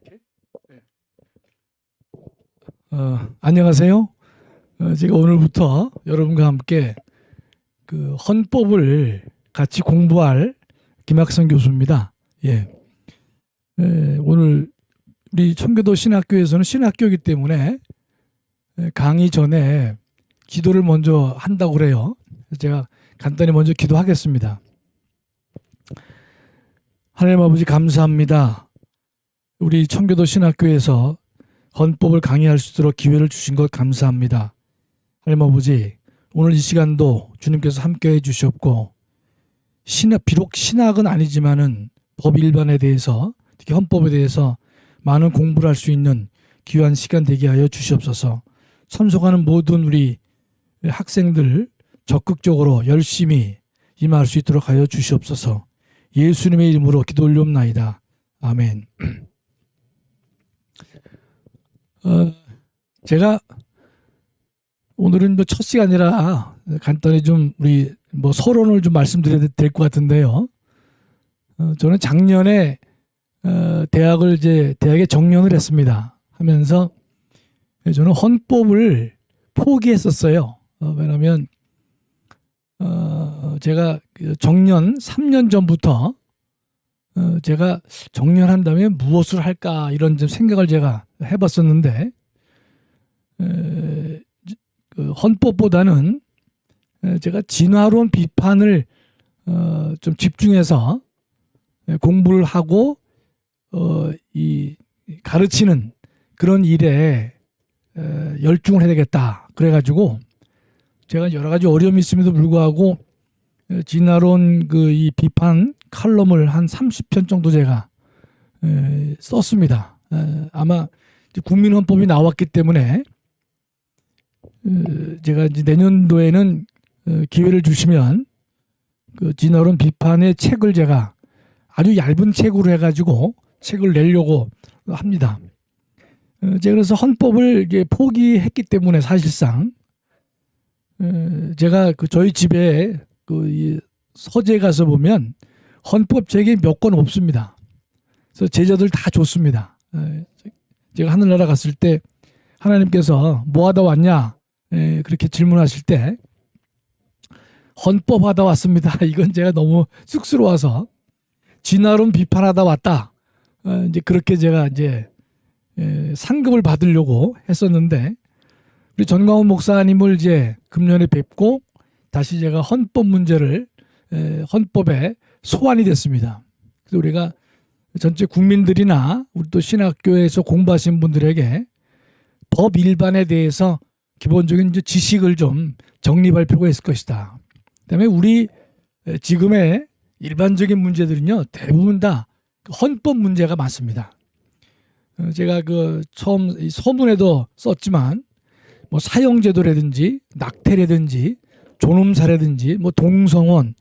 네. 안녕하세요. 제가 오늘부터 여러분과 함께 그 헌법을 같이 공부할 김학성 교수입니다. 예. 오늘 우리 청교도 신학교에서는 신학교이기 때문에 강의 전에 기도를 먼저 한다고 그래요. 제가 간단히 먼저 기도하겠습니다. 하나님 아버지 감사합니다. 우리 청교도 신학교에서 헌법을 강의할 수 있도록 기회를 주신 것 감사합니다. 하나님 아버지, 오늘 이 시간도 주님께서 함께해 주셨고, 비록 신학은 아니지만은 법 일반에 대해서, 특히 헌법에 대해서 많은 공부를 할 수 있는 귀한 시간 되게 하여 주시옵소서. 참석하는 모든 우리 학생들 적극적으로 열심히 임할 수 있도록 하여 주시옵소서. 예수님의 이름으로 기도 올리옵나이다. 아멘. 제가 오늘은 첫 시간이라 간단히 좀 우리 서론을 좀 말씀드려야 될 것 같은데요. 저는 작년에 대학에 정년을 했습니다. 하면서 저는 헌법을 포기했었어요. 왜냐하면 제가 정년 3년 전부터 제가 정년한 다음에 무엇을 할까 이런 좀 생각을 제가 해봤었는데 그 헌법보다는 제가 진화론 비판을 좀 집중해서 공부를 하고 이 가르치는 그런 일에 열중을 해야 되겠다. 그래가지고 제가 여러 가지 어려움이 있음에도 불구하고 진화론 이 비판 칼럼을 한 30편 정도 제가 썼습니다. 아마 국민헌법이 나왔기 때문에 제가 이제 내년도에는 기회를 주시면 그 진화론 비판의 책을 제가 아주 얇은 책으로 해가지고 책을 내려고 합니다. 제가 그래서 헌법을 이제 포기했기 때문에 사실상 제가 저희 집에 이 서재에 가서 보면 헌법책이 몇 권 없습니다. 그래서 제자들 다 줬습니다. 제가 하늘나라 갔을 때 하나님께서 뭐 하다 왔냐 그렇게 질문하실 때 헌법 하다 왔습니다. 이건 제가 너무 쑥스러워서 진화론 비판하다 왔다. 이제 그렇게 제가 이제 상급을 받으려고 했었는데 우리 전광훈 목사님을 이제 금년에 뵙고 다시 제가 헌법 문제를 헌법에 소환이 됐습니다. 그래서 우리가 전체 국민들이나 우리 또 신학교에서 공부하신 분들에게 법 일반에 대해서 기본적인 지식을 좀 정립할 필요가 있을 것이다. 그다음에 우리 지금의 일반적인 문제들은요 대부분 다 헌법 문제가 많습니다. 제가 처음 서문에도 썼지만 사형제도라든지 낙태라든지 존엄사라든지 동성혼,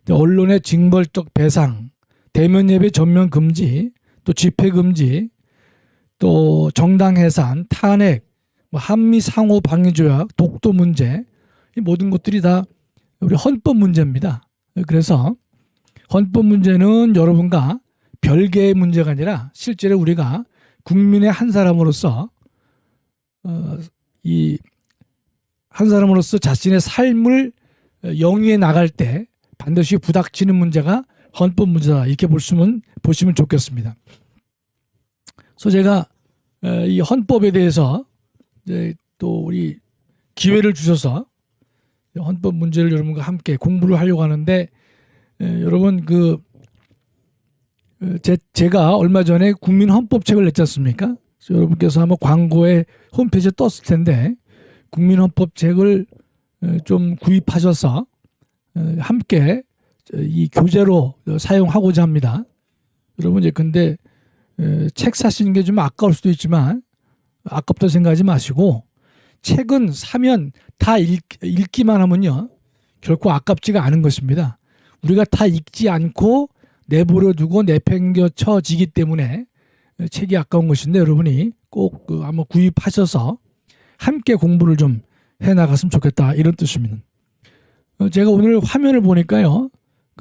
언론의 징벌적 배상, 대면 예배 전면 금지, 또 집회 금지, 또 정당 해산, 탄핵, 한미 상호 방위 조약, 독도 문제, 이 모든 것들이 다 우리 헌법 문제입니다. 그래서 헌법 문제는 여러분과 별개의 문제가 아니라 실제로 우리가 국민의 한 사람으로서 한 사람으로서 자신의 삶을 영위해 나갈 때 반드시 부닥치는 문제가 헌법 문제다. 이렇게 보시면 좋겠습니다. 그래서 제가 이 헌법에 대해서 또 우리 기회를 주셔서 헌법 문제를 여러분과 함께 공부를 하려고 하는데 여러분 제가 얼마 전에 국민헌법책을 냈지 않습니까? 여러분께서 아마 광고에 홈페이지에 떴을 텐데 국민헌법책을 좀 구입하셔서 함께 이 교재로 사용하고자 합니다. 여러분 근데 책 사시는 게 좀 아까울 수도 있지만 아깝다 생각하지 마시고 책은 사면 다 읽기만 하면요 결코 아깝지가 않은 것입니다. 우리가 다 읽지 않고 내버려 두고 내팽겨쳐지기 때문에 책이 아까운 것인데 여러분이 꼭 한번 구입하셔서 함께 공부를 좀 해나갔으면 좋겠다 이런 뜻입니다. 제가 오늘 화면을 보니까요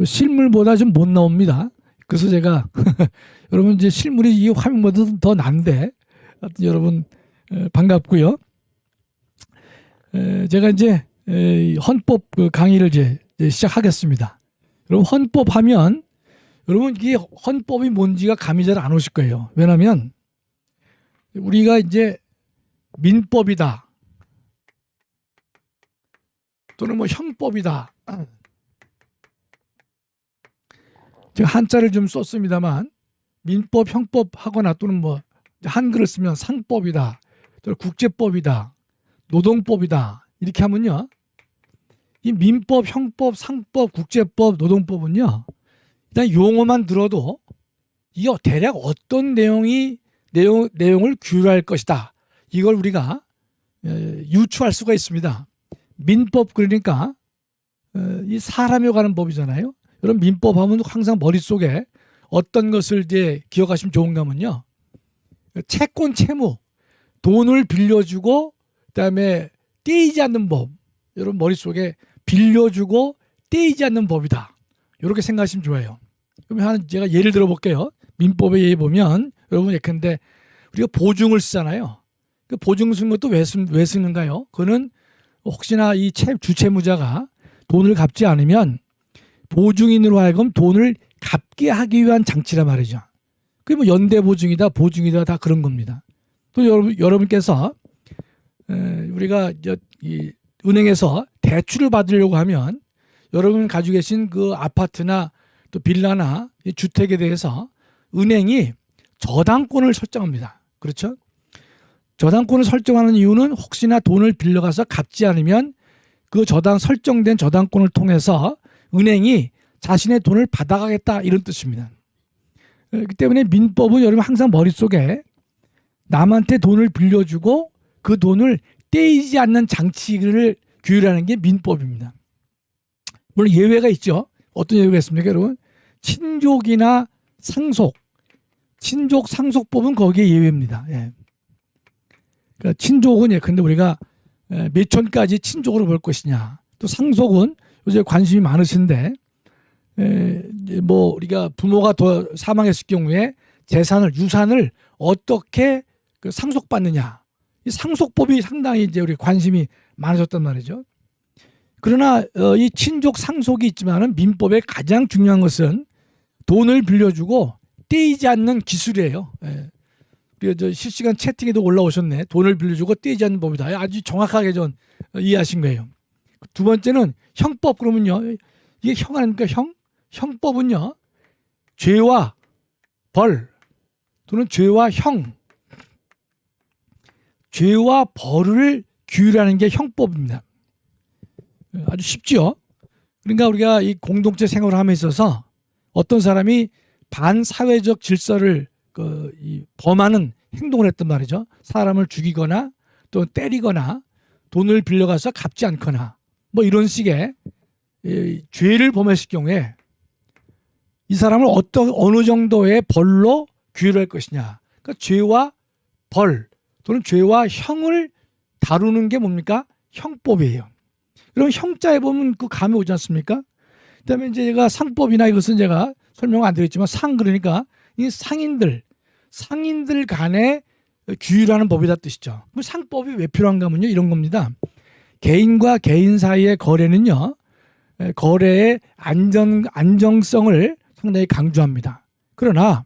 실물보다 좀 못 나옵니다. 그래서 제가 여러분 이제 실물이 이 화면보다 더 난데 하여튼 여러분 반갑고요. 제가 이제 헌법 그 강의를 이제 시작하겠습니다. 여러분 헌법하면 여러분 이게 헌법이 뭔지가 감이 잘 안 오실 거예요. 왜냐하면 우리가 이제 민법이다 또는 뭐 형법이다. 제가 한자를 좀 썼습니다만 민법, 형법 하거나 또는 뭐 한글을 쓰면 상법이다, 또는 국제법이다, 노동법이다 이렇게 하면요. 이 민법, 형법, 상법, 국제법, 노동법은요. 일단 용어만 들어도 이게 대략 어떤 내용을 규율할 것이다. 이걸 우리가 유추할 수가 있습니다. 민법 그러니까 이 사람에 관한 법이잖아요. 여러분 민법 하면 항상 머릿속에 어떤 것을 이제 기억하시면 좋은가 하면요. 채권 채무, 돈을 빌려주고 그다음에 떼이지 않는 법. 여러분 머릿속에 빌려주고 떼이지 않는 법이다. 이렇게 생각하시면 좋아요. 그럼 제가 예를 들어 볼게요. 민법에 예에 보면 여러분 예컨대 우리가 보증을 쓰잖아요. 그 보증 쓰는 것도 왜 쓰는가요? 그거는 혹시나 이 주채무자가 돈을 갚지 않으면 보증인으로 하여금 돈을 갚게 하기 위한 장치란 말이죠. 그게 뭐 연대보증이다, 보증이다 다 그런 겁니다. 또 여러분께서 우리가 이 은행에서 대출을 받으려고 하면 여러분 가지고 계신 그 아파트나 또 빌라나 주택에 대해서 은행이 저당권을 설정합니다. 그렇죠? 저당권을 설정하는 이유는 혹시나 돈을 빌려가서 갚지 않으면 그 설정된 저당권을 통해서 은행이 자신의 돈을 받아가겠다 이런 뜻입니다. 그렇기 때문에 민법은 여러분 항상 머릿속에 남한테 돈을 빌려주고 그 돈을 떼이지 않는 장치를 규율하는 게 민법입니다. 물론 예외가 있죠. 어떤 예외가 있습니까 여러분? 친족이나 상속, 친족 상속법은 거기에 예외입니다. 예. 그러니까 친족은 예컨대 우리가 몇 촌까지 친족으로 볼 것이냐. 또 상속은 요새 관심이 많으신데 뭐 우리가 부모가 더 사망했을 경우에 유산을 어떻게 그 상속받느냐. 이 상속법이 상당히 이제 우리 관심이 많아졌단 말이죠. 그러나 이 친족 상속이 있지만은 민법의 가장 중요한 것은 돈을 빌려주고 떼이지 않는 기술이에요. 예. 저 실시간 채팅에도 올라오셨네. 돈을 빌려주고 떼이지 않는 법이다. 아주 정확하게 좀 이해하신 거예요. 두 번째는 형법. 그러면요. 이게 형 아닙니까? 형법은요. 죄와 벌 또는 죄와 형, 죄와 벌을 규율하는 게 형법입니다. 아주 쉽죠. 그러니까 우리가 이 공동체 생활을 함에 있어서 어떤 사람이 반사회적 질서를 범하는 행동을 했단 말이죠. 사람을 죽이거나 또 때리거나 돈을 빌려가서 갚지 않거나 뭐 이런 식의 죄를 범했을 경우에 이 사람을 어느 정도의 벌로 규율할 것이냐. 그러니까 죄와 벌 또는 죄와 형을 다루는 게 뭡니까? 형법이에요. 그럼 형자에 보면 그 감이 오지 않습니까? 그다음에 이제 제가 상법이나 이것은 제가 설명 안 드렸지만 그러니까 이 상인들 간에 규율하는 법이다 뜻이죠. 그럼 상법이 왜 필요한가 하면요. 이런 겁니다. 개인과 개인 사이의 거래는요. 거래의 안정성을 상당히 강조합니다. 그러나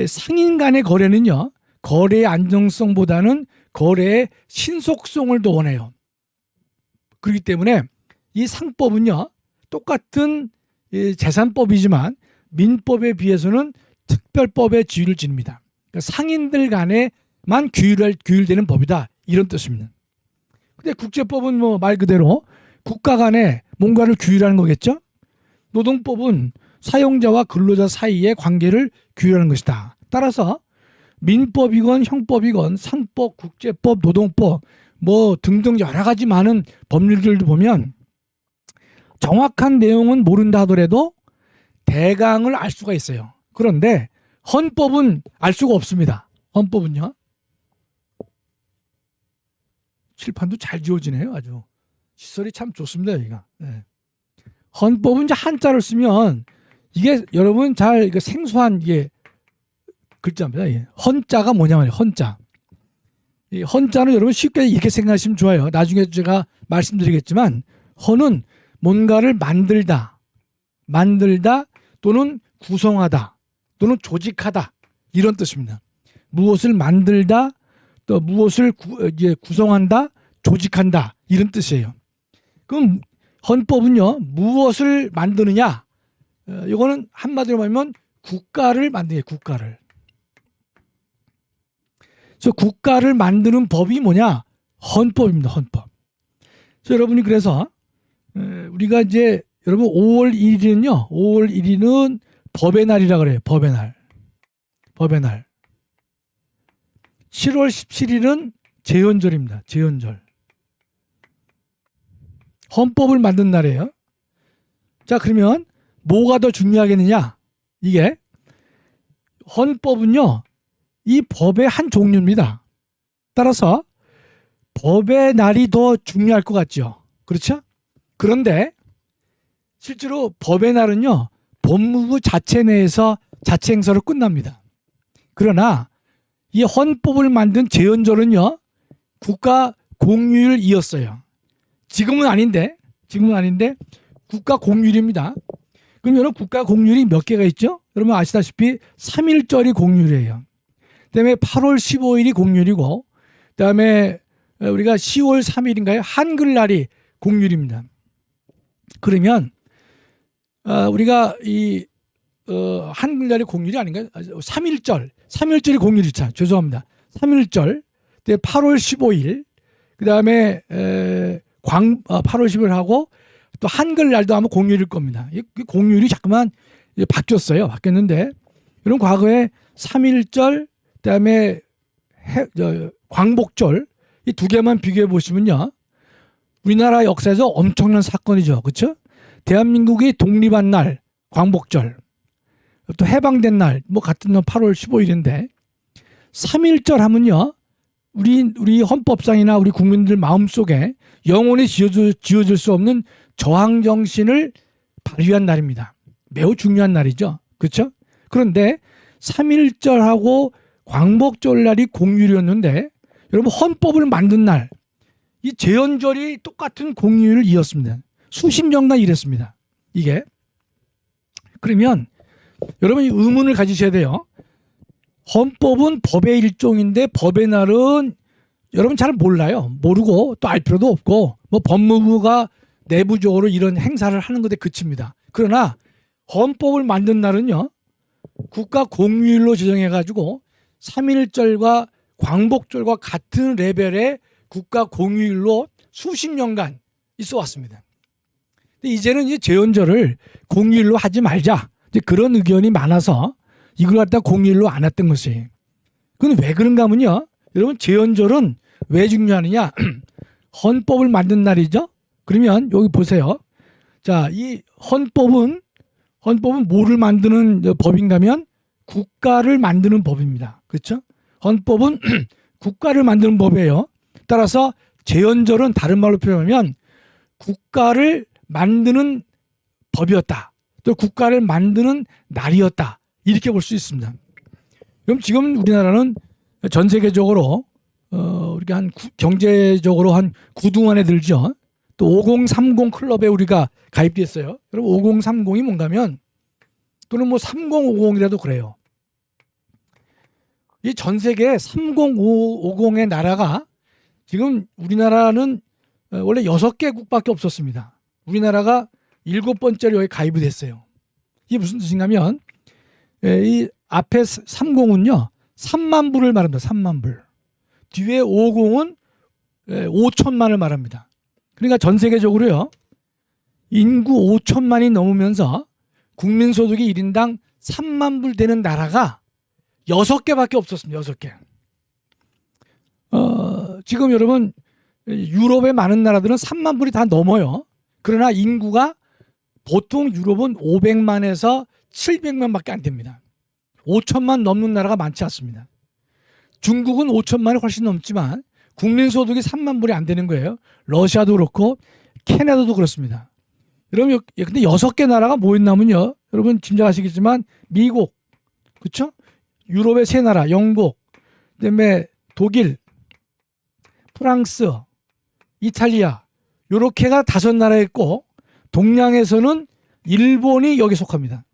상인 간의 거래는요. 거래의 안정성보다는 거래의 신속성을 더 원해요. 그렇기 때문에 이 상법은요. 똑같은 재산법이지만 민법에 비해서는 특별법의 지위를 지닙니다. 그러니까 상인들 간에만 규율되는 법이다. 이런 뜻입니다. 근데 국제법은 뭐 말 그대로 국가 간에 뭔가를 규율하는 거겠죠. 노동법은 사용자와 근로자 사이의 관계를 규율하는 것이다. 따라서 민법이건 형법이건 상법, 국제법, 노동법 뭐 등등 여러 가지 많은 법률들도 보면 정확한 내용은 모른다 하더라도 대강을 알 수가 있어요. 그런데 헌법은 알 수가 없습니다. 헌법은요. 칠판도 잘 지워지네요. 아주 시설이 참 좋습니다. 여기가. 네. 헌법은 이제 한자를 쓰면 이게 여러분 잘 이거 생소한 이게 글자입니다. 예. 헌자가 뭐냐면 헌자. 이 헌자는 여러분 쉽게 이렇게 생각하시면 좋아요. 나중에 제가 말씀드리겠지만 헌은 뭔가를 만들다 또는 구성하다 또는 조직하다 이런 뜻입니다. 무엇을 만들다 또 무엇을 구성한다 조직한다 이런 뜻이에요. 그럼 헌법은요 무엇을 만드느냐? 이거는 한마디로 말하면 국가를 만드는 국가를. 그래서 국가를 만드는 법이 뭐냐? 헌법입니다. 헌법. 그래서 여러분이 그래서 우리가 이제 여러분 5월 1일은요. 5월 1일은 법의 날이라 그래요. 법의 날. 법의 날. 7월 17일은 제헌절입니다. 제헌절. 헌법을 만든 날이에요. 자, 그러면 뭐가 더 중요하겠느냐? 이게 헌법은요. 이 법의 한 종류입니다. 따라서 법의 날이 더 중요할 것 같죠. 그렇죠? 그런데 실제로 법의 날은요. 법무부 자체 내에서 자체 행사로 끝납니다. 그러나 이 헌법을 만든 제헌절은요. 국가 공휴일 이었어요. 지금은 아닌데 국가 공휴일입니다. 그럼 여러분 국가 공휴일이 몇 개가 있죠? 여러분 아시다시피 3일절이 공휴일이에요. 그다음에 8월 15일이 공휴일이고 그다음에 우리가 10월 3일인가요? 한글날이 공휴일입니다. 그러면 우리가 이 한글날이 공휴일이 아닌가요? 3일절이 공휴일이죠. 죄송합니다. 3일절, 8월 15일, 그 다음에 8월 15일하고 또 한글날도 아마 공휴일일 겁니다. 이 공휴일이 자꾸만 바뀌었어요. 바뀌었는데 이런 과거에 3일절, 그 다음에 광복절 이 두 개만 비교해 보시면요. 우리나라 역사에서 엄청난 사건이죠. 그렇죠? 대한민국이 독립한 날, 광복절, 또 해방된 날, 뭐 같은 날 8월 15일인데 3.1절 하면요. 우리 헌법상이나 우리 국민들 마음속에 영원히 지워질 수 없는 저항정신을 발휘한 날입니다. 매우 중요한 날이죠. 그렇죠? 그런데 3.1절하고 광복절 날이 공휴일이었는데 여러분 헌법을 만든 날 이 제헌절이 똑같은 공휴일을 이었습니다. 수십 년간 이랬습니다. 이게. 그러면 여러분이 의문을 가지셔야 돼요. 헌법은 법의 일종인데 법의 날은 여러분 잘 몰라요. 모르고 또 알 필요도 없고 뭐 법무부가 내부적으로 이런 행사를 하는 것에 그칩니다. 그러나 헌법을 만든 날은요. 국가 공휴일로 지정해가지고 3.1절과 광복절과 같은 레벨의 국가 공휴일로 수십 년간 있어 왔습니다. 근데 이제는 이제 제헌절을 공휴일로 하지 말자. 이제 그런 의견이 많아서 이걸 갖다 공휴일로 안 했던 것이에요. 그건 왜 그런가 하면요. 여러분 제헌절은 왜 중요하느냐. 헌법을 만든 날이죠. 그러면 여기 보세요. 자, 이 헌법은 뭐를 만드는 법인가 하면 국가를 만드는 법입니다. 그렇죠? 헌법은 국가를 만드는 법이에요. 따라서 제헌절은 다른 말로 표현하면 국가를 만드는 법이었다. 또 국가를 만드는 날이었다. 이렇게 볼 수 있습니다. 그럼 지금 우리나라는 전 세계적으로 우리가 경제적으로 한 9등 안에 들죠. 또 5030 클럽에 우리가 가입됐어요. 여러분 5030이 뭔가 하면 또는 뭐 3050이라도 그래요. 이 전 세계 3050의 나라가 지금 우리나라는 원래 6개국밖에 없었습니다. 우리나라가 7번째로 여기 가입이 됐어요. 이게 무슨 뜻인가 하면 이 앞에 30은요. 3만 불을 말합니다. 3만 불. 뒤에 50은 5천만을 말합니다. 그러니까 전 세계적으로요. 인구 5천만이 넘으면서 국민소득이 1인당 3만 불 되는 나라가 6개밖에 없었습니다. 6개. 지금 여러분 유럽의 많은 나라들은 3만 불이 다 넘어요. 그러나 인구가 보통 유럽은 500만에서 700만밖에 안 됩니다. 5천만 넘는 나라가 많지 않습니다. 중국은 5천만이 훨씬 넘지만 국민소득이 3만 불이 안 되는 거예요. 러시아도 그렇고 캐나다도 그렇습니다. 여러분 근데 6개 나라가 뭐 있냐면요. 여러분 짐작하시겠지만 미국, 그렇죠? 유럽의 세 나라, 영국, 그다음에 독일, 프랑스, 이탈리아 요렇게가 5나라에 있고 동양에서는 일본이 여기 속합니다.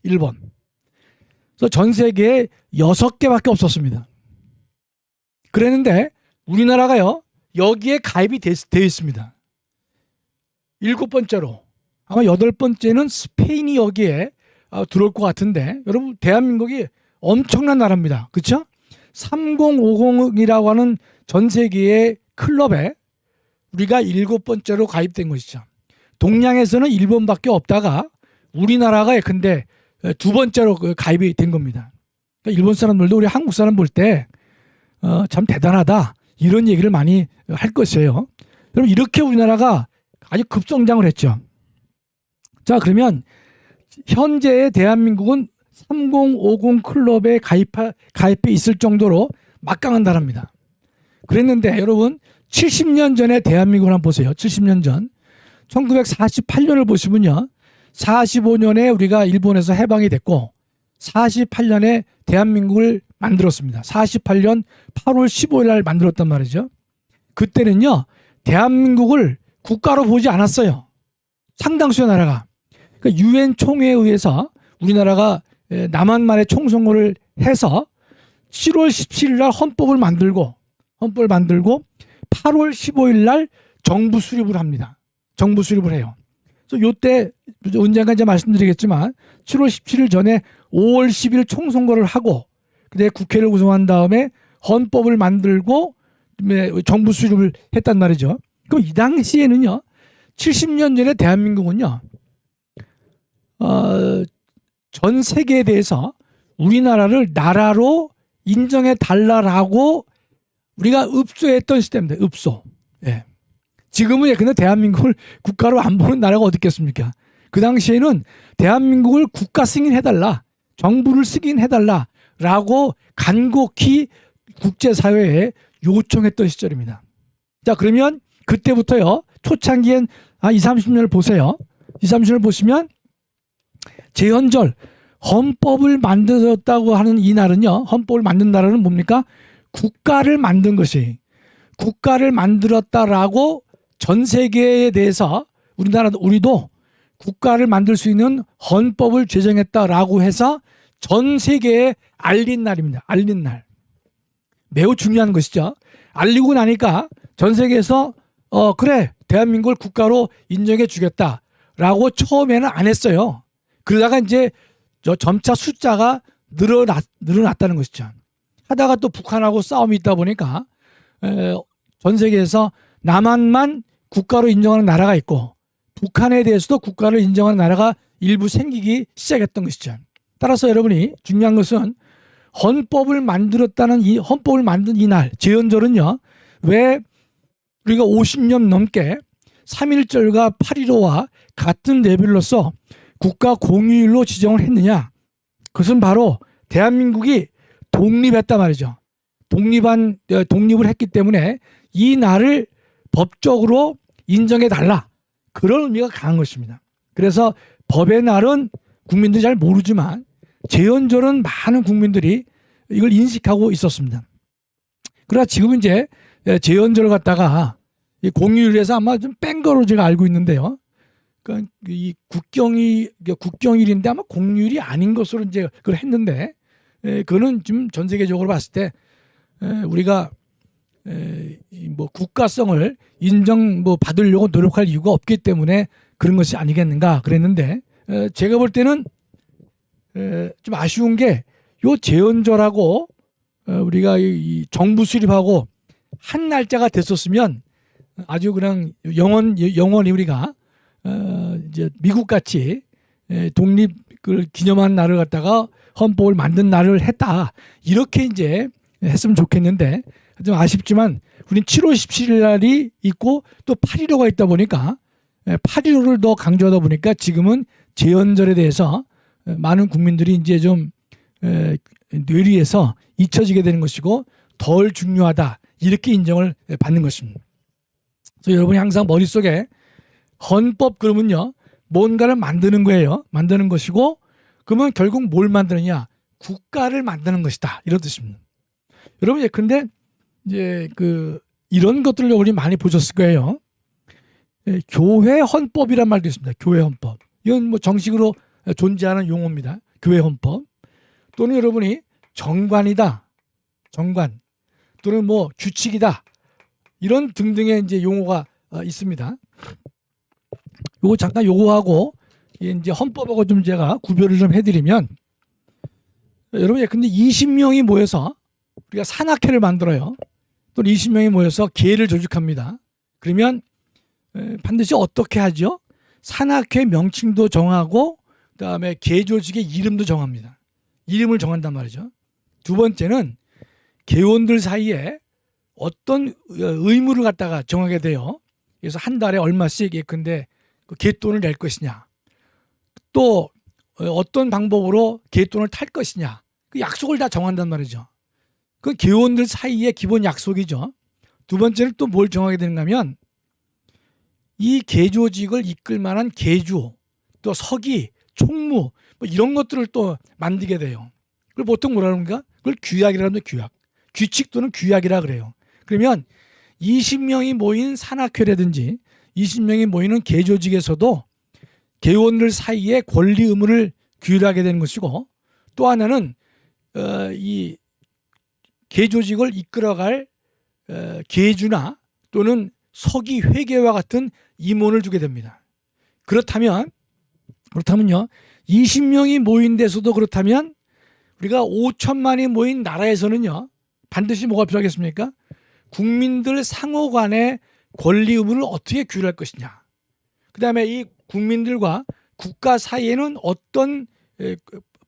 일본. 그래서 전 세계에 6개밖에 없었습니다. 그랬는데 우리나라가요 여기에 가입이 되어 있습니다. 7번째로 아마 8번째는 스페인이 여기에 들어올 것 같은데 여러분 대한민국이 엄청난 나라입니다. 그렇죠? 3050이라고 하는 전 세계의 클럽에 우리가 7번째로 가입된 것이죠. 동양에서는 일본밖에 없다가 우리나라가 근데 2번째로 가입이 된 겁니다. 그러니까 일본 사람들도 우리 한국 사람 볼 때 참 대단하다 이런 얘기를 많이 할 것이에요. 여러분 이렇게 우리나라가 아주 급성장을 했죠. 자 그러면 현재의 대한민국은 3050 클럽에 가입해 있을 정도로 막강한 나라입니다. 그랬는데 여러분 70년 전에 대한민국을 한번 보세요. 70년 전 1948년을 보시면요. 45년에 우리가 일본에서 해방이 됐고 48년에 대한민국을 만들었습니다. 48년 8월 15일 날 만들었단 말이죠. 그때는요. 대한민국을 국가로 보지 않았어요. 상당수의 나라가. 그러니까 유엔 총회에 의해서 우리나라가 남한만의 총선거를 해서 7월 17일 날 헌법을 만들고 8월 15일 날 정부 수립을 합니다. 정부 수립을 해요. 그래서 요때 언젠가 이제 말씀드리겠지만 7월 17일 전에 5월 10일 총선거를 하고 그때 국회를 구성한 다음에 헌법을 만들고 정부 수립을 했단 말이죠. 그럼 이 당시에는요. 70년 전에 대한민국은요. 전 세계에 대해서 우리나라를 나라로 인정해 달라라고 우리가 읍소했던 시대입니다. 읍소. 예. 지금은 근데 대한민국을 국가로 안 보는 나라가 어디 있겠습니까? 그 당시에는 대한민국을 국가 승인해달라, 정부를 승인해달라라고 간곡히 국제사회에 요청했던 시절입니다. 자, 그러면 그때부터요, 초창기엔 20, 30년을 보세요. 20, 30년을 보시면 제헌절, 헌법을 만들었다고 하는 이 날은요, 헌법을 만든 나라는 뭡니까? 국가를 만든 것이, 국가를 만들었다라고 전 세계에 대해서 우리도 국가를 만들 수 있는 헌법을 제정했다라고 해서 전 세계에 알린 날입니다. 알린 날. 매우 중요한 것이죠. 알리고 나니까 전 세계에서 그래 대한민국을 국가로 인정해 주겠다라고 처음에는 안 했어요. 그러다가 이제 점차 숫자가 늘어났다는 것이죠. 하다가 또 북한하고 싸움이 있다 보니까 전 세계에서 남한만 국가로 인정하는 나라가 있고 북한에 대해서도 국가를 인정하는 나라가 일부 생기기 시작했던 것이죠. 따라서 여러분이 중요한 것은 헌법을 만든 이 날, 제헌절은요, 왜 우리가 50년 넘게 3.1절과 8.15와 같은 레벨로서 국가 공휴일로 지정을 했느냐? 그것은 바로 대한민국이 독립했단 말이죠. 독립을 했기 때문에 이 날을 법적으로 인정해 달라. 그런 의미가 강한 것입니다. 그래서 법의 날은 국민들이 잘 모르지만 제헌절은 많은 국민들이 이걸 인식하고 있었습니다. 그러나 지금 이제 제헌절을 갖다가 공휴일에서 아마 좀 뺀 거로 제가 알고 있는데요. 그러니까 이 국경일인데 아마 공휴일이 아닌 것으로 이제 그걸 했는데, 그거는 지금 전 세계적으로 봤을 때 우리가 뭐 국가성을 받으려고 노력할 이유가 없기 때문에 그런 것이 아니겠는가 그랬는데, 제가 볼 때는 좀 아쉬운 게 요 제헌절하고 우리가 이 정부 수립하고 한 날짜가 됐었으면 아주 그냥 영원히 우리가 이제 미국 같이 독립을 기념한 날을 갖다가 헌법을 만든 날을 했다 이렇게 이제 했으면 좋겠는데, 좀 아쉽지만 우린 7월 17일 날이 있고 또 8.15가 있다 보니까 8.15를 더 강조하다 보니까 지금은 제헌절에 대해서 많은 국민들이 이제 좀 뇌리에서 잊혀지게 되는 것이고 덜 중요하다 이렇게 인정을 받는 것입니다. 그래서 여러분이 항상 머릿속에 헌법 그러면요 뭔가를 만드는 거예요. 만드는 것이고, 그러면 결국 뭘 만드느냐? 국가를 만드는 것이다. 이런 뜻입니다. 여러분, 근데 이제 이런 것들을 우리 많이 보셨을 거예요. 교회 헌법이란 말도 있습니다. 교회 헌법. 이건 뭐 정식으로 존재하는 용어입니다. 교회 헌법. 또는 여러분이 정관이다. 정관. 또는 뭐 규칙이다. 이런 등등의 이제 용어가 있습니다. 요거 잠깐 요거하고 이제 헌법하고 좀 제가 구별을 좀 해드리면, 여러분, 근데 20명이 모여서 우리가 산악회를 만들어요. 또 20명이 모여서 계를 조직합니다. 그러면 반드시 어떻게 하죠? 산악회 명칭도 정하고, 그다음에 계 조직의 이름도 정합니다. 이름을 정한단 말이죠. 두 번째는 계원들 사이에 어떤 의무를 갖다가 정하게 돼요. 그래서 한 달에 얼마씩 예컨대 그 갯돈을 낼 것이냐, 또 어떤 방법으로 갯돈을 탈 것이냐, 그 약속을 다 정한단 말이죠. 그 계원들 사이의 기본 약속이죠. 두 번째는 또 뭘 정하게 되는가 하면, 이 계조직을 이끌 만한 계주, 또 서기, 총무, 뭐 이런 것들을 또 만들게 돼요. 그걸 보통 뭐라 그러는가? 그걸 규약이라고 합니다. 규약. 규칙 또는 규약이라 그래요. 그러면 20명이 모인 산악회라든지 20명이 모이는 계조직에서도 계원들 사이의 권리 의무를 규율하게 되는 것이고, 또 하나는 이 계조직을 이끌어갈 계주나 또는 서기 회계와 같은 임원을 주게 됩니다. 그렇다면요, 20명이 모인 데서도 그렇다면 우리가 5천만이 모인 나라에서는요, 반드시 뭐가 필요하겠습니까? 국민들 상호 간의 권리 의무를 어떻게 규율할 것이냐, 그 다음에 이 국민들과 국가 사이에는 어떤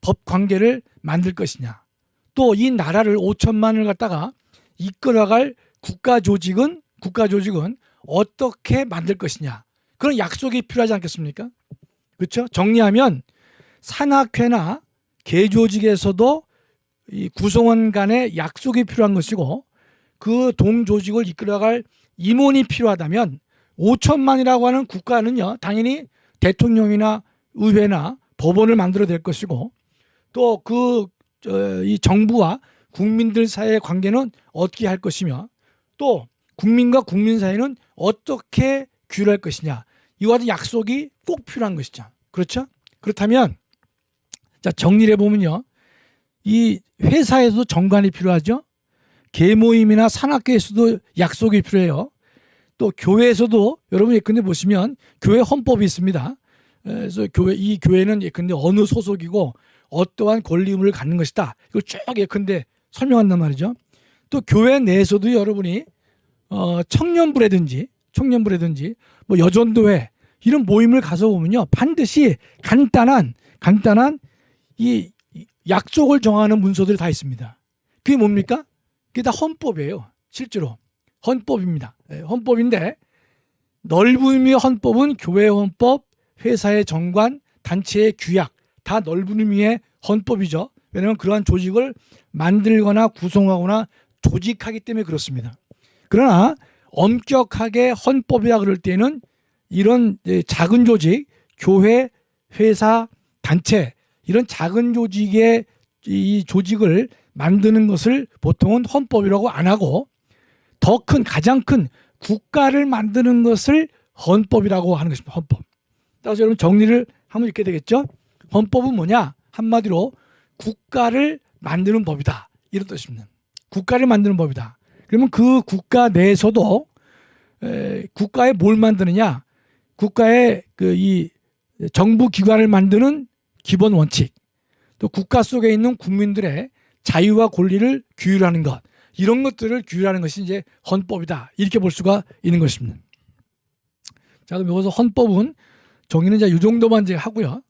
법 관계를 만들 것이냐, 또 이 나라를 5천만을 갖다가 이끌어갈 국가 조직은 어떻게 만들 것이냐, 그런 약속이 필요하지 않겠습니까? 그렇죠? 정리하면 산악회나 계조직에서도 이 구성원 간의 약속이 필요한 것이고, 그 동조직을 이끌어갈 임원이 필요하다면 5천만이라고 하는 국가는요, 당연히 대통령이나 의회나 법원을 만들어야 될 것이고, 또 이 정부와 국민들 사이의 관계는 어떻게 할 것이며, 또 국민과 국민 사이는 어떻게 규율할 것이냐, 이와 같은 약속이 꼭 필요한 것이죠. 그렇죠? 그렇다면 자, 정리를 해보면요, 이 회사에서도 정관이 필요하죠. 계모임이나 산악회에서도 약속이 필요해요. 또 교회에서도 여러분 예컨대 보시면 교회 헌법이 있습니다. 그래서 이 교회는 예컨대 어느 소속이고 어떠한 권리 의무를 갖는 것이다, 이걸 쭉 예컨대 설명한단 말이죠. 또 교회 내에서도 여러분이 청년부라든지 뭐 여전도회 이런 모임을 가서 보면요, 반드시 간단한 이 약속을 정하는 문서들이 다 있습니다. 그게 뭡니까? 그게 다 헌법이에요. 실제로 헌법입니다. 헌법인데, 넓은 의미의 헌법은 교회 헌법, 회사의 정관, 단체의 규약, 다 넓은 의미의 헌법이죠. 왜냐하면 그러한 조직을 만들거나 구성하거나 조직하기 때문에 그렇습니다. 그러나 엄격하게 헌법이라 그럴 때는 이런 작은 조직, 교회, 회사, 단체, 이런 작은 조직의 이 조직을 만드는 것을 보통은 헌법이라고 안 하고, 더 큰, 가장 큰 국가를 만드는 것을 헌법이라고 하는 것입니다. 헌법. 따라서 여러분 정리를 하면 이렇게 되겠죠. 헌법은 뭐냐? 한마디로 국가를 만드는 법이다, 이런 뜻입니다. 국가를 만드는 법이다. 그러면 그 국가 내에서도 국가에 뭘 만드느냐? 국가의 이 정부 기관을 만드는 기본 원칙, 또 국가 속에 있는 국민들의 자유와 권리를 규율하는 것, 이런 것들을 규율하는 것이 이제 헌법이다, 이렇게 볼 수가 있는 것입니다. 자, 그럼 여기서 헌법은 정의는 이제 이 정도만 이제 하고요.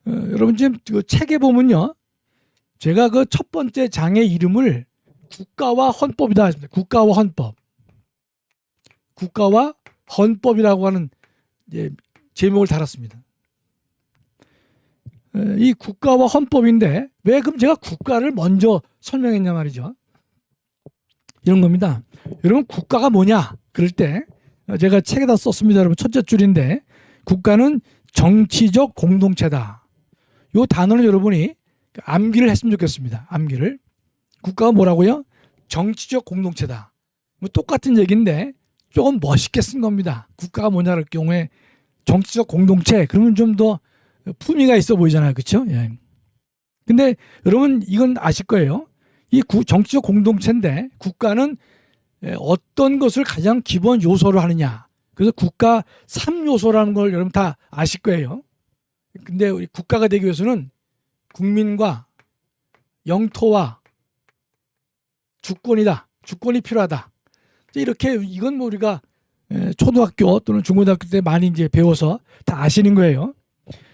여러분 지금 그 책에 보면요, 제가 그 첫 번째 장의 이름을 국가와 헌법이다 했습니다. 국가와 헌법. 국가와 헌법이라고 하는 이제 제목을 달았습니다. 이 국가와 헌법인데 왜 그럼 제가 국가를 먼저 설명했냐 말이죠. 이런 겁니다. 여러분 국가가 뭐냐? 그럴 때 제가 책에다 썼습니다, 여러분. 첫째 줄인데 국가는 정치적 공동체다. 이 단어는 여러분이 암기를 했으면 좋겠습니다. 암기를. 국가가 뭐라고요? 정치적 공동체다. 뭐 똑같은 얘기인데 조금 멋있게 쓴 겁니다. 국가가 뭐냐 할 경우에 정치적 공동체 그러면 좀 더 품위가 있어 보이잖아요. 그렇죠? 예. 근데 여러분 이건 아실 거예요. 이 정치적 공동체인데 국가는 어떤 것을 가장 기본 요소로 하느냐. 그래서 국가 3요소라는 걸 여러분 다 아실 거예요. 근데 우리 국가가 되기 위해서는 국민과 영토와 주권이다. 주권이 필요하다. 이렇게 이건 뭐 우리가 초등학교 또는 중고등학교 때 많이 이제 배워서 다 아시는 거예요.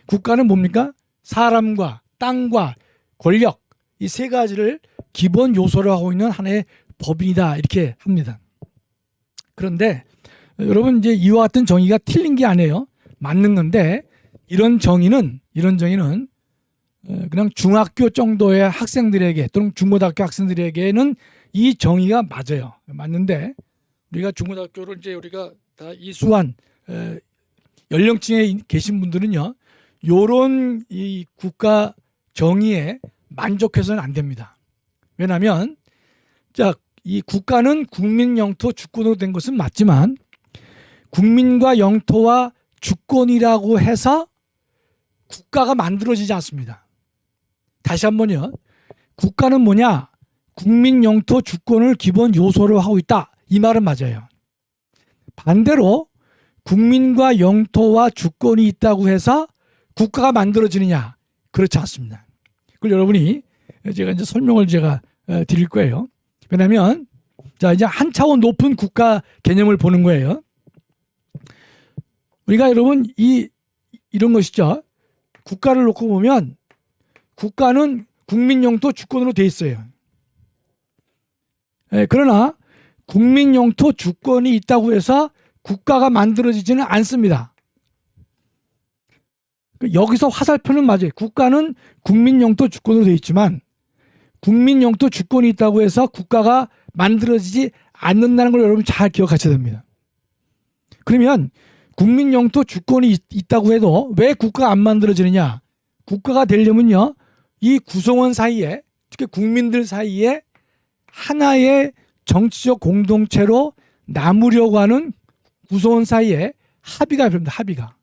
국가는 뭡니까? 사람과 땅과 권력 이 세 가지를 기본 요소로 하고 있는 하나의 법인이다 이렇게 합니다. 그런데 여러분 이제 이와 같은 정의가 틀린 게 아니에요. 맞는 건데 이런 정의는 그냥 중학교 정도의 학생들에게 또는 중고등학교 학생들에게는 이 정의가 맞아요. 맞는데 우리가 중고등학교를 이제 우리가 다 이수한 연령층에 계신 분들은요, 요런 이 국가 정의에 만족해서는 안 됩니다. 왜냐하면 자, 이 국가는 국민 영토 주권으로 된 것은 맞지만 국민과 영토와 주권이라고 해서 국가가 만들어지지 않습니다. 다시 한번요. 국가는 뭐냐? 국민 영토 주권을 기본 요소로 하고 있다. 이 말은 맞아요. 반대로 국민과 영토와 주권이 있다고 해서 국가가 만들어지느냐? 그렇지 않습니다. 그걸 여러분이 제가 이제 설명을 제가 드릴 거예요. 왜냐하면 자 이제 한 차원 높은 국가 개념을 보는 거예요. 우리가 여러분 이런 것이죠. 국가를 놓고 보면 국가는 국민 영토 주권으로 돼 있어요. 그러나 국민 영토 주권이 있다고 해서 국가가 만들어지지는 않습니다. 여기서 화살표는 맞아요. 국가는 국민 영토 주권으로 돼 있지만 국민 영토 주권이 있다고 해서 국가가 만들어지지 않는다는 걸 여러분 잘 기억하셔야 됩니다. 그러면 국민 영토 주권이 있다고 해도 왜 국가가 안 만들어지느냐? 국가가 되려면요, 이 구성원 사이에, 특히 국민들 사이에 하나의 정치적 공동체로 남으려고 하는 구성원 사이에 합의가 필요합니다. 합의가.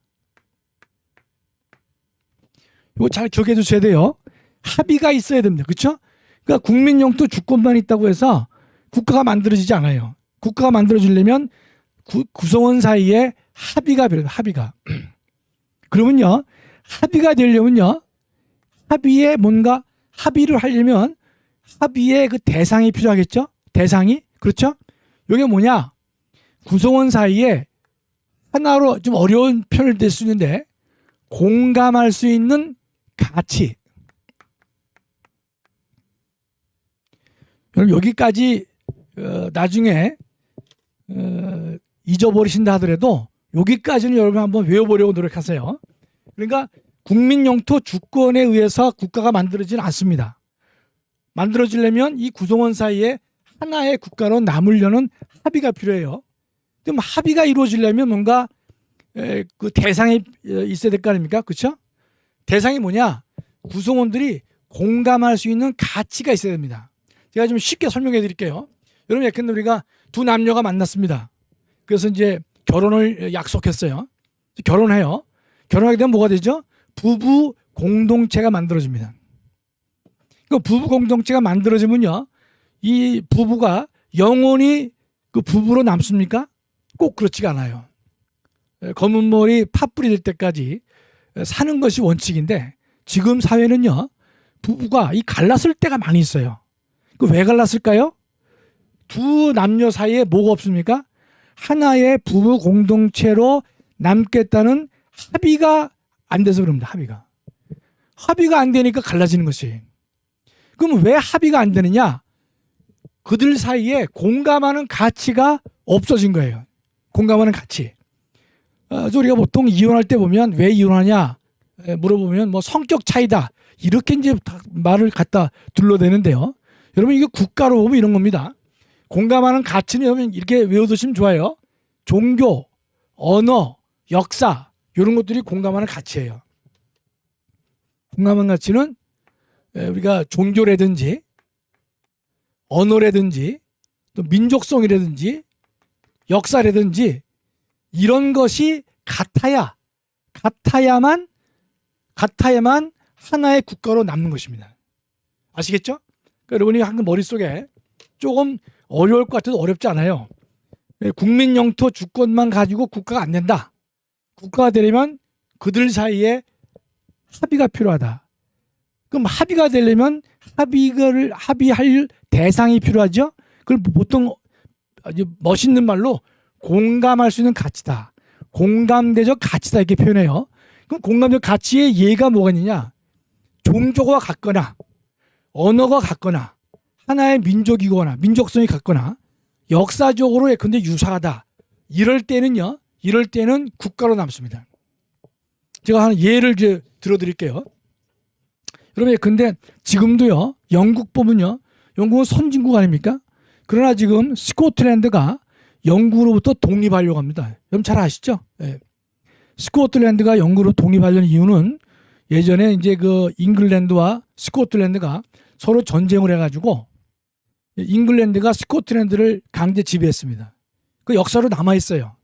이거 잘 기억해 주셔야 돼요. 합의가 있어야 됩니다. 그렇죠? 그러니까 국민 영토 주권만 있다고 해서 국가가 만들어지지 않아요. 국가가 만들어지려면 구성원 사이에 합의가 필요합니다. 합의가. 그러면요, 합의가 되려면요, 합의에 뭔가 합의를 하려면 합의의 그 대상이 필요하겠죠? 대상이? 그렇죠? 이게 뭐냐? 구성원 사이에 하나로 좀 어려운 표현을 댈 수 있는데 공감할 수 있는 가치. 여러분 여기까지 나중에 잊어버리신다 하더라도 여기까지는 여러분 한번 외워보려고 노력하세요. 그러니까 국민 영토 주권에 의해서 국가가 만들어지진 않습니다. 만들어지려면 이 구성원 사이에 하나의 국가로 남으려는 합의가 필요해요. 그럼 합의가 이루어지려면 뭔가 그 대상이 있어야 될 거 아닙니까? 그렇죠? 대상이 뭐냐? 구성원들이 공감할 수 있는 가치가 있어야 됩니다. 제가 좀 쉽게 설명해 드릴게요. 여러분 예컨대 우리가 두 남녀가 만났습니다. 그래서 이제 결혼을 약속했어요. 결혼해요. 결혼하게 되면 뭐가 되죠? 부부 공동체가 만들어집니다. 그 부부 공동체가 만들어지면요, 이 부부가 영원히 그 부부로 남습니까? 꼭 그렇지가 않아요. 검은 머리 팥불이 될 때까지 사는 것이 원칙인데 지금 사회는요, 부부가 갈랐을 때가 많이 있어요. 그 왜 갈랐을까요? 두 남녀 사이에 뭐가 없습니까? 하나의 부부 공동체로 남겠다는 합의가 안 돼서 그럽니다. 합의가 안 되니까 갈라지는 것이. 그럼 왜 합의가 안 되느냐? 그들 사이에 공감하는 가치가 없어진 거예요. 공감하는 가치. 우리가 보통 이혼할 때 보면 왜 이혼하냐 물어보면 뭐 성격 차이다 이렇게 이제 말을 갖다 둘러대는데요. 여러분 이게 국가로 보면 이런 겁니다. 공감하는 가치는 여러분 이렇게 외워두시면 좋아요. 종교, 언어, 역사 이런 것들이 공감하는 가치예요. 공감하는 가치는 우리가 종교라든지 언어라든지 또 민족성이라든지 역사라든지 이런 것이 같아야만 하나의 국가로 남는 것입니다. 아시겠죠? 그러니까 여러분이 한번 머릿속에 조금 어려울 것 같아도 어렵지 않아요. 국민 영토 주권만 가지고 국가가 안 된다. 국가가 되려면 그들 사이에 합의가 필요하다. 그럼 합의가 되려면 합의할 대상이 필요하죠. 그걸 보통 아주 멋있는 말로 공감할 수 있는 가치다. 공감대적 가치다 이렇게 표현해요. 그럼 공감대적 가치의 예가 뭐가 있느냐? 종교가 같거나 언어가 같거나 하나의 민족이거나 민족성이 같거나 역사적으로 예컨대 유사하다. 이럴 때는 국가로 남습니다. 제가 한 예를 들어드릴게요. 여러분 근데 지금도요 영국 보면요 영국은 선진국 아닙니까? 그러나 지금 스코틀랜드가 영국으로부터 독립하려고 합니다. 여러분 잘 아시죠? 네. 스코틀랜드가 영국으로 독립하려는 이유는 예전에 이제 그 잉글랜드와 스코틀랜드가 서로 전쟁을 해가지고 잉글랜드가 스코틀랜드를 강제 지배했습니다. 그 역사로 남아 있어요.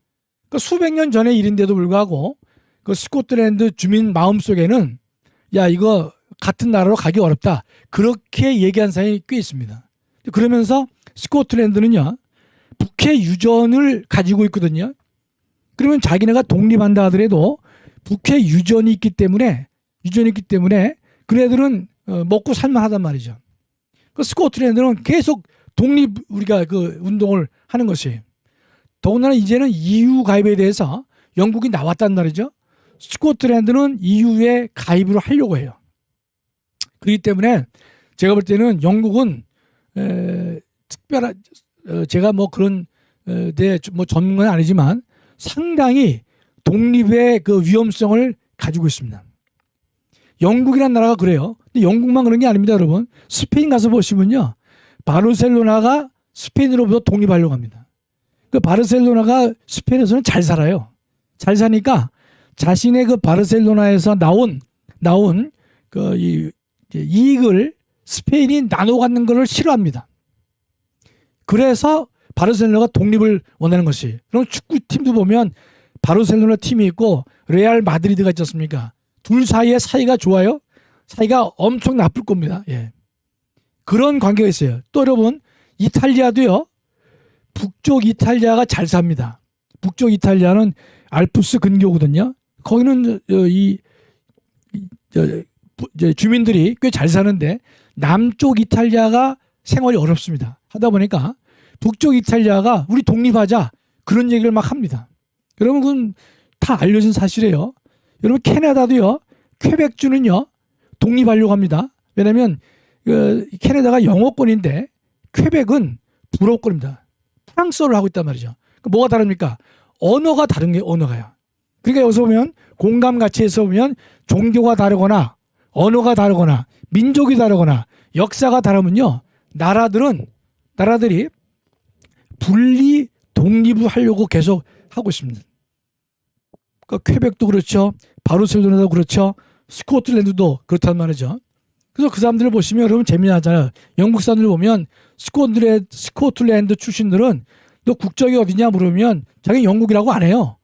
그 수백 년 전의 일인데도 불구하고 그 스코틀랜드 주민 마음속에는 야 이거 같은 나라로 가기 어렵다. 그렇게 얘기한 사람이 꽤 있습니다. 그러면서 스코틀랜드는요 북해 유전을 가지고 있거든요. 그러면 자기네가 독립한다 하더라도 북해 유전이 있기 때문에 그네들은 먹고 살만하단 말이죠. 그 스코틀랜드는 계속 독립 우리가 그 운동을 하는 것이 더군다나 이제는 EU 가입에 대해서 영국이 나왔단 말이죠. 스코틀랜드는 EU에 가입을 하려고 해요. 그렇기 때문에 제가 볼 때는 영국은 특별한 제가 뭐 그런 데 뭐 전문가는 아니지만 상당히 독립의 그 위험성을 가지고 있습니다. 영국이라는 나라가 그래요. 근데 영국만 그런 게 아닙니다, 여러분. 스페인 가서 보시면요, 바르셀로나가 스페인으로부터 독립하려고 합니다. 그 바르셀로나가 스페인에서는 잘 살아요. 잘 사니까 자신의 그 바르셀로나에서 나온 그 이익을 스페인이 나눠 갖는 것을 싫어합니다. 그래서 바르셀로나가 독립을 원하는 것이. 그럼 축구팀도 보면 바르셀로나 팀이 있고 레알 마드리드가 있지 않습니까? 둘 사이에 사이가 좋아요? 사이가 엄청 나쁠 겁니다. 예. 그런 관계가 있어요. 또 여러분 이탈리아도요. 북쪽 이탈리아가 잘 삽니다. 북쪽 이탈리아는 알프스 근교거든요. 거기는 주민들이 꽤 잘 사는데 남쪽 이탈리아가 생활이 어렵습니다. 하다 보니까 북쪽 이탈리아가 우리 독립하자 그런 얘기를 막 합니다. 여러분 그건 다 알려진 사실이에요. 여러분 캐나다도요. 퀘벡주는요. 독립하려고 합니다. 왜냐하면 캐나다가 영어권인데 퀘벡은 불어권입니다. 프랑스어를 하고 있단 말이죠. 뭐가 다릅니까? 언어가 다른 게 언어가요. 그러니까 여기서 보면 공감 가치에서 보면 종교가 다르거나 언어가 다르거나 민족이 다르거나 역사가 다르면요. 나라들이 분리 독립을 하려고 계속 하고 있습니다. 그러니까 퀘벡도 그렇죠. 바르셀로나도 그렇죠. 스코틀랜드도 그렇단 말이죠. 그래서 그 사람들을 보시면 여러분 재미나잖아요. 영국 사람들 보면 스코틀랜드 출신들은 너 국적이 어디냐 물으면 자기 영국이라고 안 해요.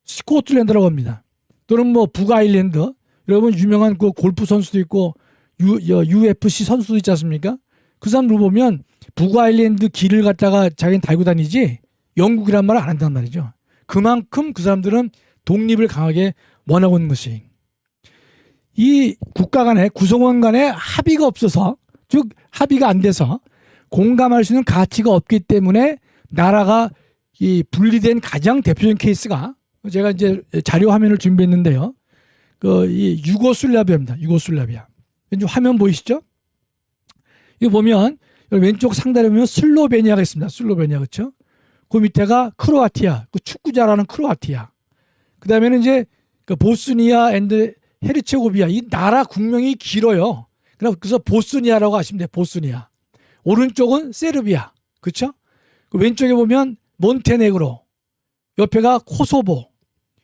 스코틀랜드라고 합니다. 또는 뭐 북아일랜드 여러분 유명한 그 골프 선수도 있고 UFC 선수도 있지 않습니까? 그 사람들 보면 북아일랜드 길을 갖다가 자기는 달고 다니지 영국이란 말을 안 한단 말이죠. 그만큼 그 사람들은 독립을 강하게 원하고 있는 것이 이 국가 간에 구성원 간에 합의가 없어서 즉 합의가 안 돼서 공감할 수 있는 가치가 없기 때문에 나라가 이 분리된 가장 대표적인 케이스가 제가 이제 자료 화면을 준비했는데요. 이 유고슬라비아입니다. 유고슬라비아. 왠지 화면 보이시죠? 이거 보면 왼쪽 상단에 보면 슬로베니아가 있습니다. 슬로베니아 그렇죠? 그 밑에가 크로아티아, 그 축구 잘하는 크로아티아. 그 다음에는 이제 그 보스니아 앤드 헤르체고비아 이 나라 국명이 길어요. 그래서 보스니아라고 하시면 돼요. 보스니아. 오른쪽은 세르비아, 그렇죠? 그 왼쪽에 보면 몬테네그로, 옆에가 코소보,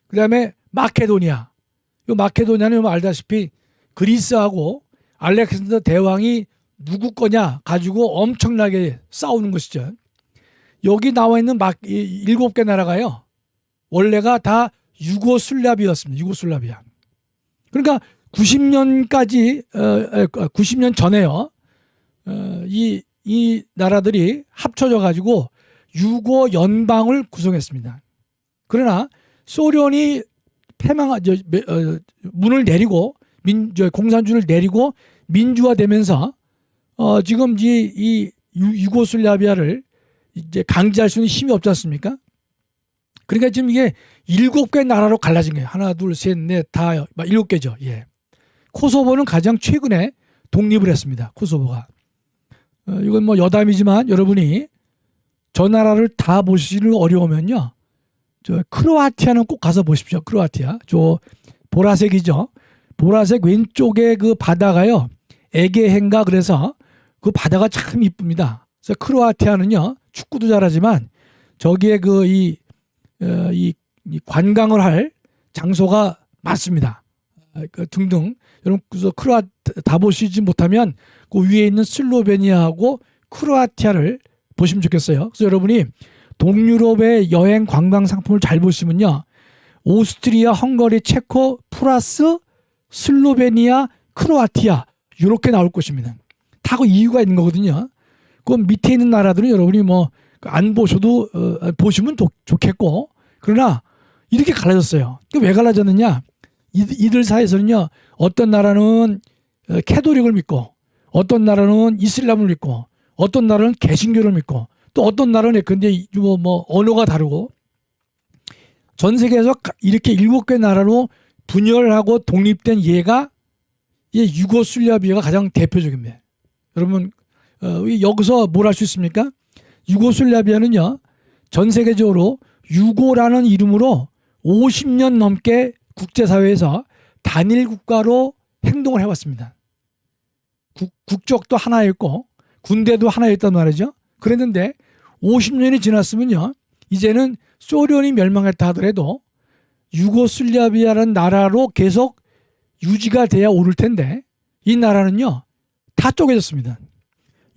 그다음에 마케도니아. 이 마케도니아는 알다시피 그리스하고 알렉산더 대왕이 누구 거냐 가지고 엄청나게 싸우는 것이죠. 여기 나와 있는 7개 나라가요. 원래가 다 유고슬라비아였습니다. 유고슬라비아. 그러니까 90년까지 90년 전에요. 이 나라들이 합쳐져 가지고 유고 연방을 구성했습니다. 그러나 소련이 문을 내리고 공산주의를 내리고 민주화되면서 지금 이 유고슬라비아를 이제 강제할 수 있는 힘이 없지 않습니까? 그러니까 지금 이게 7개 나라로 갈라진 거예요. 하나, 둘, 셋, 넷, 다 7개죠. 예. 코소보는 가장 최근에 독립을 했습니다. 코소보가. 이건 뭐 여담이지만 여러분이 저 나라를 다 보시는 어려우면요. 저 크로아티아는 꼭 가서 보십시오. 크로아티아. 저 보라색이죠. 보라색 왼쪽에 그 바다가요. 에게해인가 그래서 그 바다가 참 이쁩니다. 그래서 크로아티아는요. 축구도 잘하지만 저기에 이 관광을 할 장소가 많습니다. 등등. 여러분 그래서 다 보시지 못하면 그 위에 있는 슬로베니아하고 크로아티아를 보시면 좋겠어요. 그래서 여러분이 동유럽의 여행 관광 상품을 잘 보시면요. 오스트리아, 헝가리, 체코, 플러스 슬로베니아, 크로아티아 이렇게 나올 것입니다. 다 그 이유가 있는 거거든요. 그 밑에 있는 나라들은 여러분이 뭐 안 보셔도 보시면 좋겠고 그러나 이렇게 갈라졌어요. 왜 갈라졌느냐? 이들 사이에서는요. 어떤 나라는 캐톨릭을 믿고 어떤 나라는 이슬람을 믿고 어떤 나라는 개신교를 믿고 또 어떤 나라는 근데 뭐 언어가 다르고 전 세계에서 이렇게 7개 나라로 분열하고 독립된 예가 유고슬라비아가 가장 대표적입니다. 여러분 여기서 뭘 할 수 있습니까? 유고슬라비아는요. 전 세계적으로 유고라는 이름으로 50년 넘게 국제사회에서 단일 국가로 행동을 해왔습니다. 국적도 하나였고 군대도 하나였단 말이죠. 그랬는데 50년이 지났으면요. 이제는 소련이 멸망했다 하더라도 유고슬라비아라는 나라로 계속 유지가 돼야 오를 텐데 이 나라는요. 다 쪼개졌습니다.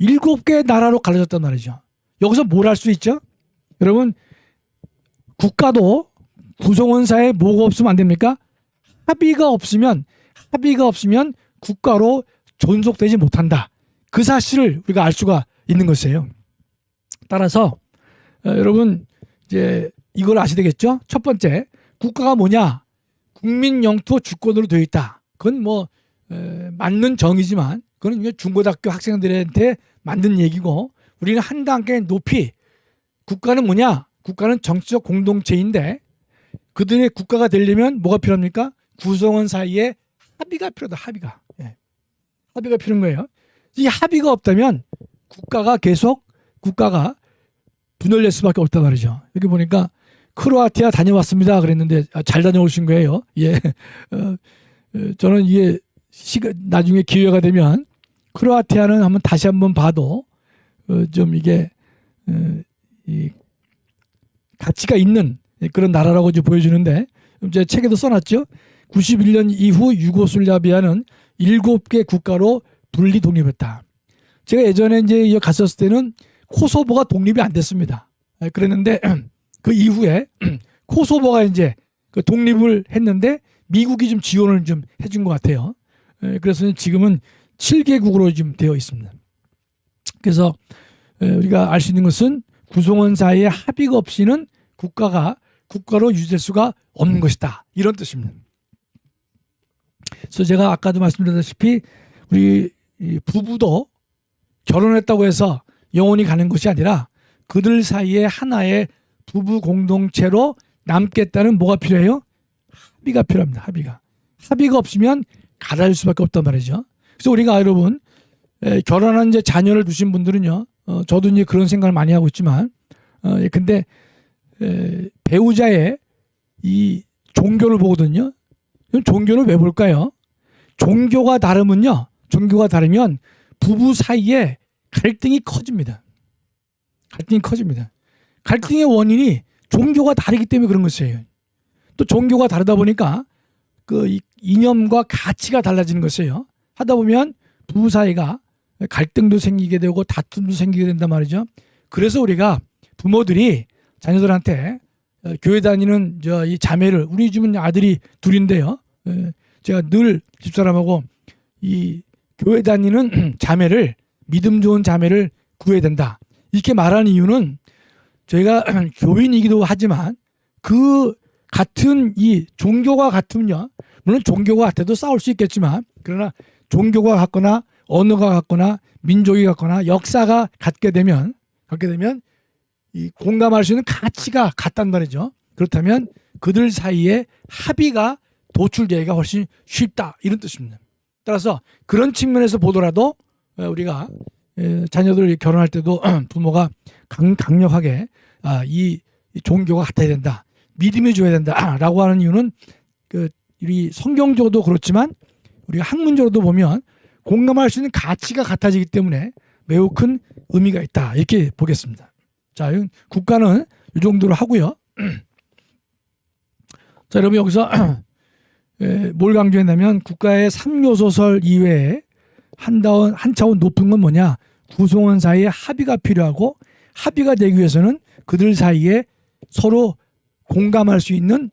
7개 나라로 갈라졌단 말이죠. 여기서 뭘 할 수 있죠? 여러분 국가도 구성원 사이에 뭐가 없으면 안 됩니까? 합의가 없으면 국가로 존속되지 못한다. 그 사실을 우리가 알 수가 있는 것이에요. 따라서 여러분 이제 이걸 아셔야 되겠죠? 첫 번째 국가가 뭐냐? 국민 영토 주권으로 되어 있다. 그건 뭐 맞는 정의지만 그건 중고등학교 학생들한테 만든 얘기고 우리는 한 단계 높이 국가는 뭐냐? 국가는 정치적 공동체인데 그들의 국가가 되려면 뭐가 필요합니까? 구성원 사이에 합의가 필요하다. 합의가. 예. 합의가 필요한 거예요. 이 합의가 없다면 국가가 분열될 수밖에 없단 말이죠. 여기 보니까 크로아티아 다녀왔습니다. 그랬는데 잘 다녀오신 거예요. 예. 저는 이게 나중에 기회가 되면 크로아티아는 다시 한번 봐도 좀 이게 이 가치가 있는 그런 나라라고 이제 보여주는데 제 책에도 써놨죠. 91년 이후 유고슬라비아는 7개 국가로 분리 독립했다. 제가 예전에 이제 갔었을 때는 코소보가 독립이 안 됐습니다. 그랬는데 그 이후에 코소보가 이제 그 독립을 했는데 미국이 좀 지원을 좀 해준 것 같아요. 그래서 지금은 7개국으로 지금 되어 있습니다. 그래서 우리가 알 수 있는 것은 구성원 사이에 합의가 없이는 국가로 유지될 수가 없는 것이다. 이런 뜻입니다. 그래서 제가 아까도 말씀드렸다시피 우리 부부도 결혼했다고 해서 영원히 가는 것이 아니라 그들 사이에 하나의 부부 공동체로 남겠다는 뭐가 필요해요? 합의가 필요합니다. 합의가 없으면 갈라질 수밖에 없단 말이죠. 그래서 우리가 여러분 결혼한 이제 자녀를 두신 분들은요, 저도 이제 그런 생각을 많이 하고 있지만, 근데 배우자의 이 종교를 보거든요. 종교를 왜 볼까요? 종교가 다르면 부부 사이에 갈등이 커집니다. 갈등의 원인이 종교가 다르기 때문에 그런 것이에요. 또 종교가 다르다 보니까 그 이념과 가치가 달라지는 것이에요. 하다 보면 부부 사이가 갈등도 생기게 되고 다툼도 생기게 된단 말이죠. 그래서 우리가 부모들이 자녀들한테 교회 다니는 이 자매를, 우리 집은 아들이 둘인데요. 제가 늘 집사람하고 이 교회 다니는 자매를, 믿음 좋은 자매를 구해야 된다, 이렇게 말하는 이유는 저희가 교인이기도 하지만 그 같은 이 종교가 같으면요, 물론 종교가 같아도 싸울 수 있겠지만, 그러나 종교가 같거나 언어가 같거나 민족이 같거나 역사가 같게 되면 이 공감할 수 있는 가치가 같단 말이죠. 그렇다면 그들 사이에 합의가 도출되기가 훨씬 쉽다, 이런 뜻입니다. 따라서 그런 측면에서 보더라도 우리가 자녀들 결혼할 때도 부모가 강력하게 이 종교가 같아야 된다, 믿음이 줘야 된다라고 하는 이유는 우리 성경적으로도 그렇지만 우리가 학문적으로도 보면 공감할 수 있는 가치가 같아지기 때문에 매우 큰 의미가 있다, 이렇게 보겠습니다. 자, 국가는 이 정도로 하고요. 자, 여러분 여기서 뭘 강조했냐면 국가의 3요소설 이외에 한 차원 높은 건 뭐냐, 구성원 사이에 합의가 필요하고, 합의가 되기 위해서는 그들 사이에 서로 공감할 수 있는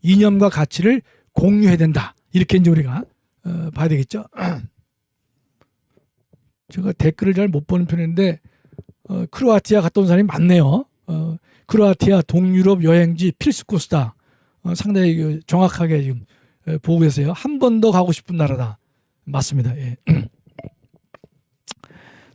이념과 가치를 공유해야 된다, 이렇게 이제 우리가 봐야 되겠죠. 제가 댓글을 잘 못 보는 편인데 크로아티아 갔다 온 사람이 많네요. 크로아티아 동유럽 여행지 필수 코스다. 상당히 정확하게 지금 보고 계세요. 한 번 더 가고 싶은 나라다. 맞습니다. 예.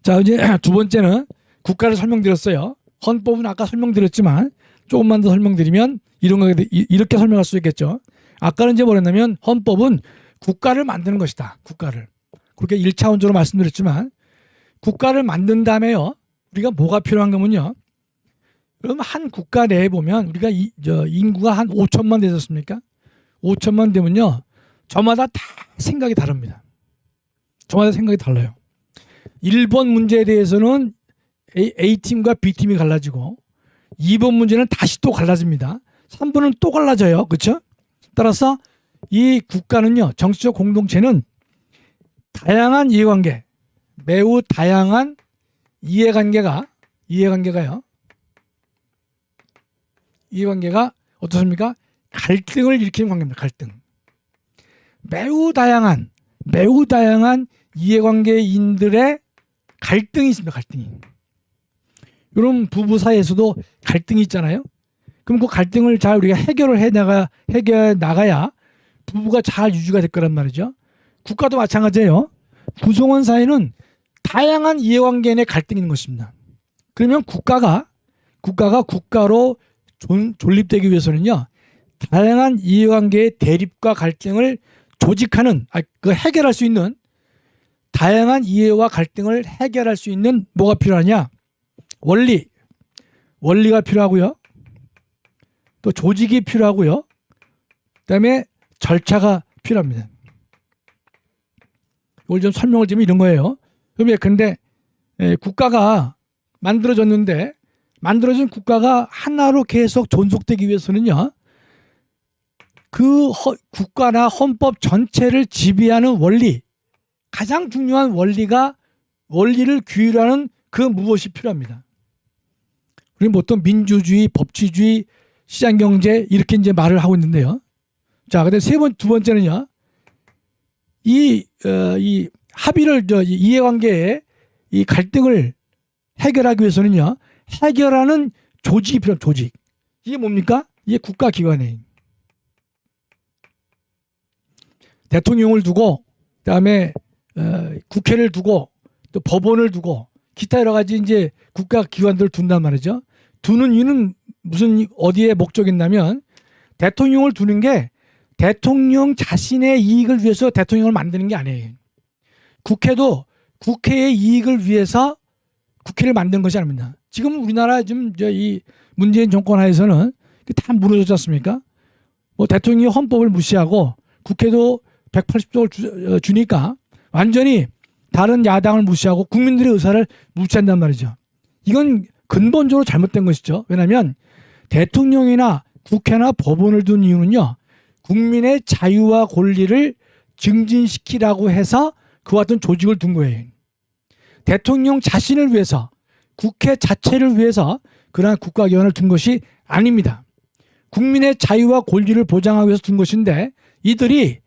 자, 이제 두 번째는 국가를 설명드렸어요. 헌법은 아까 설명드렸지만 조금만 더 설명드리면 이렇게 설명할 수 있겠죠. 아까는 이제 뭐랬냐면 헌법은 국가를 만드는 것이다. 국가를. 그렇게 1차원적으로 말씀드렸지만 국가를 만든 다음에요, 우리가 뭐가 필요한 거면요, 그럼 한 국가 내에 보면 우리가 인구가 한 5천만 되셨습니까? 5천만 되면요, 저마다 다 생각이 다릅니다. 저마다 생각이 달라요. 1번 문제에 대해서는 A팀과 B팀이 갈라지고, 2번 문제는 다시 또 갈라집니다. 3번은 또 갈라져요. 그렇죠? 따라서 이 국가는요, 정치적 공동체는 다양한 이해관계, 매우 다양한 이해관계가 어떻습니까? 갈등을 일으키는 관계입니다. 갈등. 매우 다양한 이해관계인들의 갈등이 있습니다. 갈등이. 이런 부부 사이에서도 갈등이 있잖아요. 그럼 그 갈등을 잘 우리가 해결해 나가야 부부가 잘 유지가 될 거란 말이죠. 국가도 마찬가지예요. 구성원 사이는 다양한 이해관계의 갈등이 있는 것입니다. 그러면 국가가 국가로 존립되기 위해서는요, 다양한 이해관계의 대립과 갈등을 조직하는, 해결할 수 있는, 다양한 이해와 갈등을 해결할 수 있는 뭐가 필요하냐? 원리가 필요하고요. 또 조직이 필요하고요. 그다음에 절차가 필요합니다. 이걸 좀 설명을 드리면 이런 거예요. 근데 국가가 만들어졌는데, 만들어진 국가가 하나로 계속 존속되기 위해서는요, 그 국가나 헌법 전체를 지배하는 원리, 가장 중요한 원리를 규율하는 그 무엇이 필요합니다. 우리는 보통 민주주의, 법치주의, 시장경제 이렇게 이제 말을 하고 있는데요. 자, 근데 두 번째는요, 이 합의를, 이해관계의 이 갈등을 해결하기 위해서는요, 해결하는 조직이 필요합니다. 조직. 이게 뭡니까? 이게 국가기관이에요. 대통령을 두고, 그다음에 국회를 두고, 또 법원을 두고, 기타 여러 가지 이제 국가기관들을 둔단 말이죠. 두는 이유는 어디에 목적이 있냐면, 대통령을 두는 게 대통령 자신의 이익을 위해서 대통령을 만드는 게 아니에요. 국회도 국회의 이익을 위해서 국회를 만든 것이 아닙니다. 지금 우리나라 지금 이 문재인 정권 하에서는 다 무너졌지 않습니까? 뭐 대통령이 헌법을 무시하고 국회도 180석을 주니까 완전히 다른 야당을 무시하고 국민들의 의사를 무시한단 말이죠. 이건 근본적으로 잘못된 것이죠. 왜냐하면 대통령이나 국회나 법원을 둔 이유는요, 국민의 자유와 권리를 증진시키라고 해서 그와 같은 조직을 둔 거예요. 대통령 자신을 위해서, 국회 자체를 위해서 그러한 국가기관을 둔 것이 아닙니다. 국민의 자유와 권리를 보장하기 위해서 둔 것인데, 이들이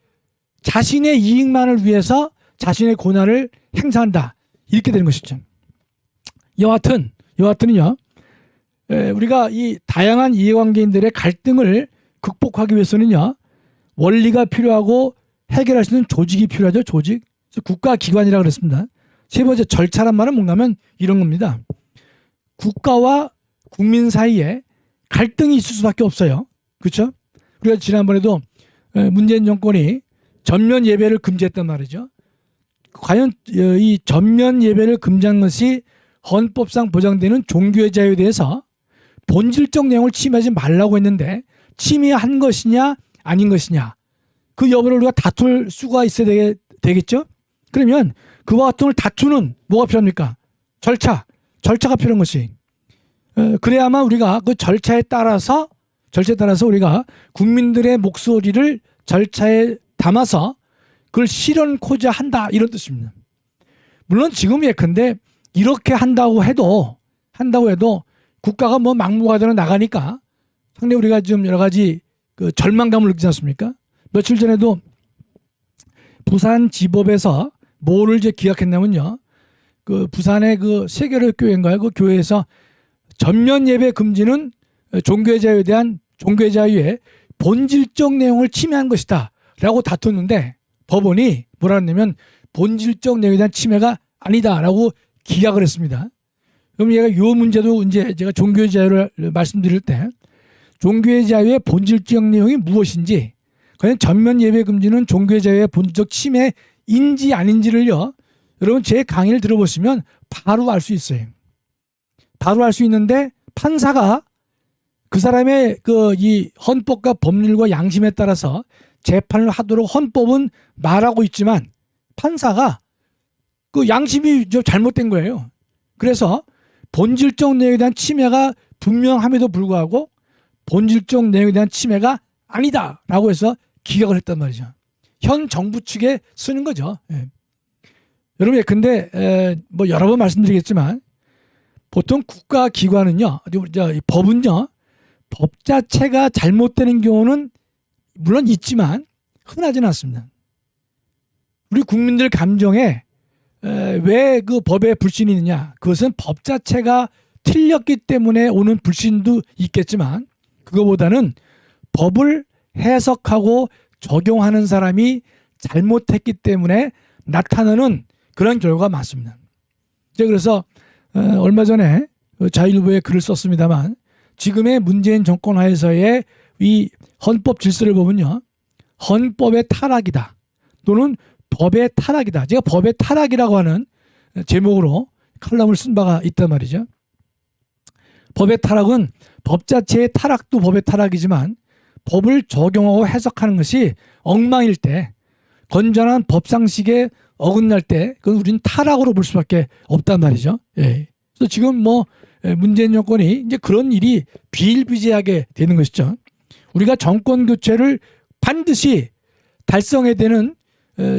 자신의 이익만을 위해서 자신의 권한을 행사한다, 이렇게 되는 것이죠. 여하튼은요, 우리가 이 다양한 이해관계인들의 갈등을 극복하기 위해서는요, 원리가 필요하고 해결할 수 있는 조직이 필요하죠. 조직. 그래서 국가기관이라고 그랬습니다. 세 번째, 절차란 말은 뭔가면 이런 겁니다. 국가와 국민 사이에 갈등이 있을 수밖에 없어요. 그렇죠? 우리가 지난번에도 문재인 정권이 전면 예배를 금지했단 말이죠. 과연 이 전면 예배를 금지한 것이 헌법상 보장되는 종교의 자유에 대해서 본질적 내용을 침해하지 말라고 했는데 침해한 것이냐 아닌 것이냐, 그 여부를 우리가 다툴 수가 있어야 되겠죠. 그러면 그와 같은 걸 다투는 뭐가 필요합니까? 절차가 필요한 것이. 그래야만 우리가 그 절차에 따라서 우리가 국민들의 목소리를 절차에 담아서 그걸 실현코자 한다, 이런 뜻입니다. 물론 지금 예컨대 이렇게 한다고 해도 국가가 뭐 막무가내로 나가니까 상당히 우리가 좀 여러 가지 그 절망감을 느끼지 않습니까? 며칠 전에도 부산지법에서 뭐를 이제 기각했냐면요, 그 부산의 그 세계로 교회인가요? 그 교회에서 전면 예배 금지는 종교의 자유에 대한 종교의 자유의 본질적 내용을 침해한 것이다 라고 다퉜는데, 법원이 뭐라 했냐면 본질적 내용에 대한 침해가 아니다라고 기각을 했습니다. 그럼 얘가 요 문제도 이제 제가 종교의 자유를 말씀드릴 때 종교의 자유의 본질적 내용이 무엇인지, 과연 전면 예배 금지는 종교의 자유의 본질적 침해인지 아닌지를요, 여러분 제 강의를 들어보시면 바로 알 수 있어요. 바로 알 수 있는데, 판사가 그 사람의 그 이 헌법과 법률과 양심에 따라서 재판을 하도록 헌법은 말하고 있지만 판사가 그 양심이 좀 잘못된 거예요. 그래서 본질적 내용에 대한 침해가 분명함에도 불구하고 본질적 내용에 대한 침해가 아니다라고 해서 기각을 했단 말이죠. 현 정부 측에 쓰는 거죠. 예. 여러분, 근데 뭐 여러 번 말씀드리겠지만 보통 국가기관은요, 법은요, 법 자체가 잘못되는 경우는 물론 있지만 흔하지는 않습니다. 우리 국민들 감정에 왜 그 법에 불신이 있느냐, 그것은 법 자체가 틀렸기 때문에 오는 불신도 있겠지만 그거보다는 법을 해석하고 적용하는 사람이 잘못했기 때문에 나타나는 그런 결과가 많습니다. 제가 그래서 얼마 전에 자유일보에 글을 썼습니다만, 지금의 문재인 정권 하에서의 이 헌법 질서를 보면요, 헌법의 타락이다 또는 법의 타락이다. 제가 법의 타락이라고 하는 제목으로 칼럼을 쓴 바가 있단 말이죠. 법의 타락은 법 자체의 타락도 법의 타락이지만 법을 적용하고 해석하는 것이 엉망일 때, 건전한 법상식에 어긋날 때, 그건 우리는 타락으로 볼 수밖에 없단 말이죠. 예. 그래서 지금 뭐 문재인 정권이 이제 그런 일이 비일비재하게 되는 것이죠. 우리가 정권 교체를 반드시 달성해야 되는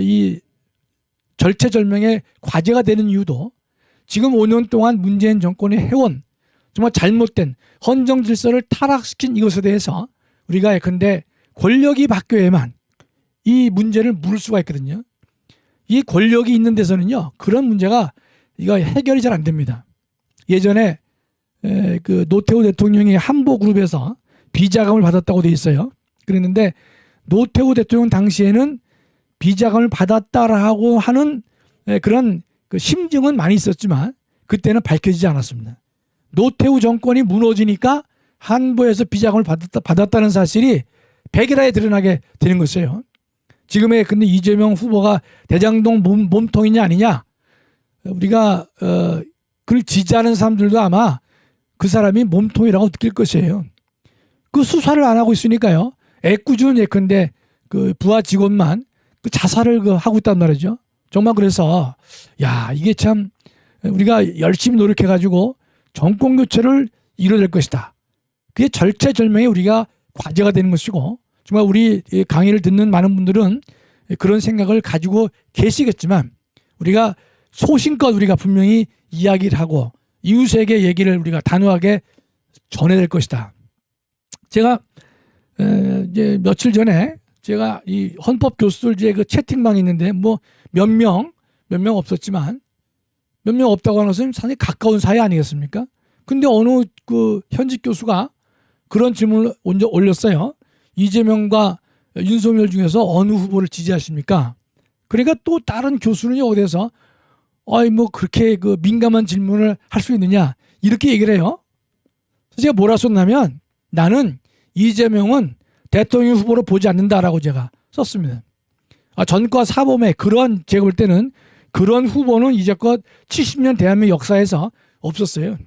이 절체절명의 과제가 되는 이유도, 지금 5년 동안 문재인 정권이 해온 정말 잘못된 헌정 질서를 타락시킨 이것에 대해서 우리가 예컨대 권력이 바뀌어야만 이 문제를 물을 수가 있거든요. 이 권력이 있는 데서는요, 그런 문제가 이거 해결이 잘 안 됩니다. 예전에 그 노태우 대통령이 한보그룹에서 비자금을 받았다고 돼 있어요. 그랬는데 노태우 대통령 당시에는 비자금을 받았다라고 하는 그런 그 심증은 많이 있었지만 그때는 밝혀지지 않았습니다. 노태우 정권이 무너지니까 한보에서 비자금을 받았다는 사실이 백일하에 드러나게 되는 것이에요. 지금의 근데 이재명 후보가 대장동 몸통이냐 아니냐, 우리가 그를 지지하는 사람들도 아마 그 사람이 몸통이라고 느낄 것이에요. 그 수사를 안 하고 있으니까요, 애꿎은 예컨대 그 부하 직원만 그 자살을 하고 있단 말이죠. 정말 그래서 야, 이게 참 우리가 열심히 노력해가지고 정권 교체를 이뤄낼 것이다. 그게 절체절명의 우리가 과제가 되는 것이고, 정말 우리 강의를 듣는 많은 분들은 그런 생각을 가지고 계시겠지만, 우리가 소신껏 우리가 분명히 이야기를 하고 이웃에게 얘기를 우리가 단호하게 전해야 될 것이다. 제가 이제 며칠 전에 제가 이 헌법 교수들 이제 그 채팅방이 있는데 뭐 몇 명 없었지만, 몇 명 없다고 하는 것은 상당히 가까운 사이 아니겠습니까? 근데 어느 그 현직 교수가 그런 질문을 올렸어요. 이재명과 윤석열 중에서 어느 후보를 지지하십니까? 그러니까 또 다른 교수는 어디서 아이 뭐 그렇게 그 민감한 질문을 할 수 있느냐 이렇게 얘기를 해요. 그래서 제가 뭐라 썼냐면, 나는 이재명은 대통령 후보로 보지 않는다라고 제가 썼습니다. 전과 사범의 그런, 제가 볼 때는 그런 후보는 이제껏 70년 대한민국 역사에서 없었어요.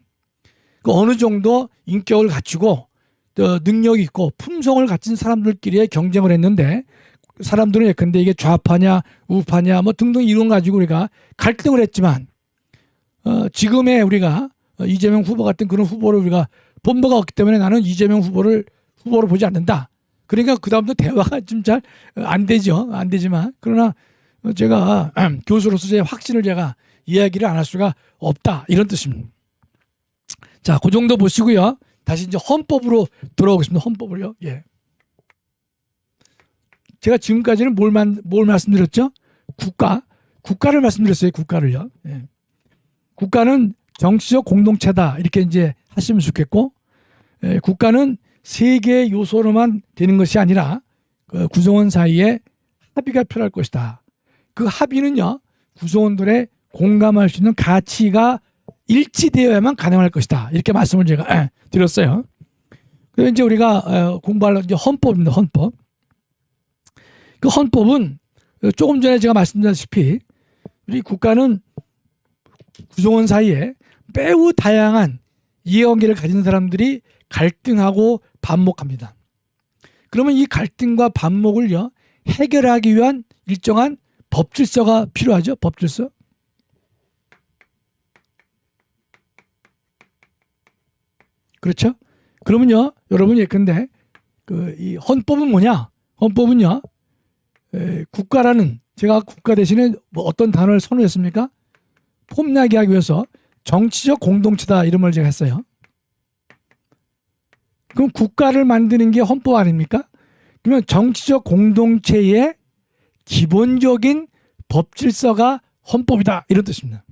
그 어느 정도 인격을 갖추고 능력이 있고 품성을 갖춘 사람들끼리의 경쟁을 했는데, 사람들은 예컨대 이게 좌파냐 우파냐 뭐 등등 이런 가지고 우리가 갈등을 했지만, 지금의 우리가 이재명 후보 같은 그런 후보를 우리가 본 바가 없기 때문에 나는 이재명 후보로 보지 않는다. 그러니까 그 다음부터 대화가 좀 잘 안 되죠. 안 되지만, 그러나 제가 교수로서 제 확신을 제가 이야기를 안 할 수가 없다, 이런 뜻입니다. 자, 그 정도 보시고요. 다시 이제 헌법으로 돌아오겠습니다. 헌법을요. 예. 제가 지금까지는 뭘 말씀드렸죠? 국가를 말씀드렸어요. 국가를요. 예. 국가는 정치적 공동체다, 이렇게 이제 하시면 좋겠고, 국가는 세 개의 요소로만 되는 것이 아니라 그 구성원 사이에 합의가 필요할 것이다. 그 합의는요, 구성원들의 공감할 수 있는 가치가 일치되어야만 가능할 것이다, 이렇게 말씀을 제가 드렸어요. 그래서 이제 우리가 공부할 이제 헌법입니다. 헌법. 그 헌법은 조금 전에 제가 말씀드렸다시피 우리 국가는 구성원 사이에 매우 다양한 이해관계를 가진 사람들이 갈등하고 반목합니다. 그러면 이 갈등과 반목을요, 해결하기 위한 일정한 법질서가 필요하죠. 법질서. 그렇죠? 그러면요, 여러분 예컨대 이 헌법은 뭐냐? 헌법은요, 국가라는, 제가 국가 대신에 뭐 어떤 단어를 선호했습니까? 폼나게 하기 위해서 정치적 공동체다, 이런 말 제가 했어요. 그럼 국가를 만드는 게 헌법 아닙니까? 그러면 정치적 공동체의 기본적인 법질서가 헌법이다, 이런 뜻입니다.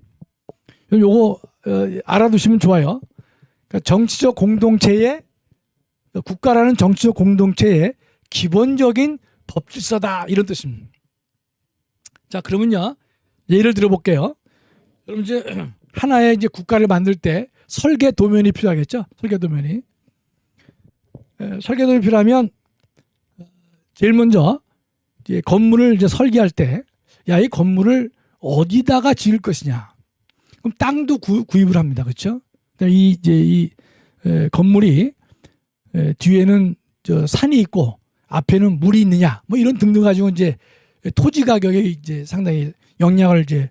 요거 알아두시면 좋아요. 그러니까 정치적 공동체의, 국가라는 정치적 공동체의 기본적인 법질서다, 이런 뜻입니다. 자, 그러면요, 예를 들어볼게요. 여러분 이제 하나의 이제 국가를 만들 때 설계 도면이 필요하겠죠. 설계 도면이. 설계 도면이 필요하면 제일 먼저 이제 건물을 이제 설계할 때, 야, 이 건물을 어디다가 지을 것이냐. 그럼 땅도 구입을 합니다. 그렇죠? 이 건물이 뒤에는 저 산이 있고 앞에는 물이 있느냐, 뭐 이런 등등 가지고 이제 토지 가격에 이제 상당히 영향을 이제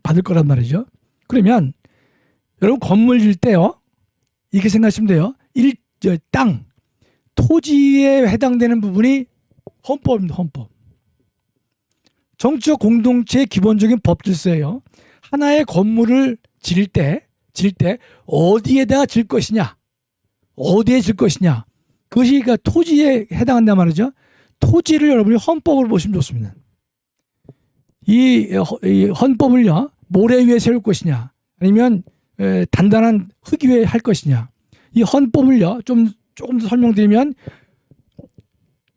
받을 거란 말이죠. 그러면 여러분 건물 질 때요, 이렇게 생각하시면 돼요. 땅, 토지에 해당되는 부분이 헌법입니다. 헌법. 정치적 공동체의 기본적인 법질서예요. 하나의 건물을 질 때 어디에다가 질 것이냐, 어디에 질 것이냐, 그것이 그러니까 토지에 해당한단 말이죠. 토지를 여러분이 헌법으로 보시면 좋습니다. 이 헌법을요, 모래 위에 세울 것이냐, 아니면 단단한 흙 위에 할 것이냐. 이 헌법을요, 조금 더 설명드리면,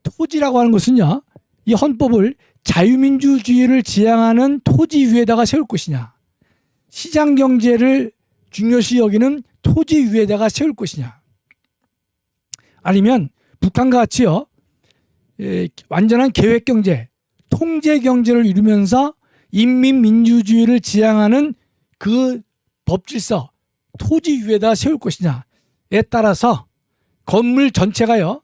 토지라고 하는 것은요, 이 헌법을 자유민주주의를 지향하는 토지 위에다가 세울 것이냐, 시장 경제를 중요시 여기는 토지 위에다가 세울 것이냐, 아니면 북한과 같이요, 완전한 계획 경제, 통제 경제를 이루면서 인민민주주의를 지향하는 그 법질서, 토지 위에다 세울 것이냐에 따라서 건물 전체가요,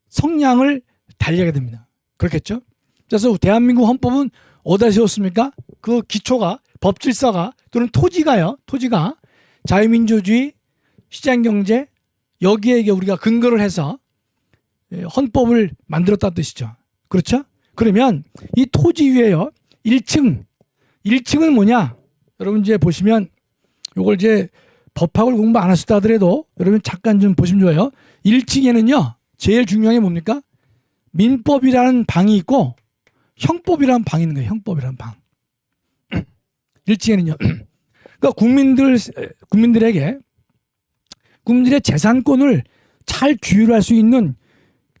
성향을 달리하게 됩니다. 그렇겠죠? 그래서 대한민국 헌법은 어디다 세웠습니까? 그 기초가, 법질서가 또는 토지가 자유민주주의, 시장경제, 여기에 이게 우리가 근거를 해서 헌법을 만들었다는 뜻이죠. 그렇죠? 그러면 이 토지 위에요. 1층은 뭐냐? 여러분 이제 보시면 요걸 이제 법학을 공부 안 하셨다 하더라도 여러분 잠깐 좀 보시면 좋아요. 1층에는요. 제일 중요한 게 뭡니까? 민법이라는 방이 있고 형법이라는 방이 있는 거예요. 형법이라는 방. 1층에는요. 그러니까 국민들의 재산권을 잘 규율할 수 있는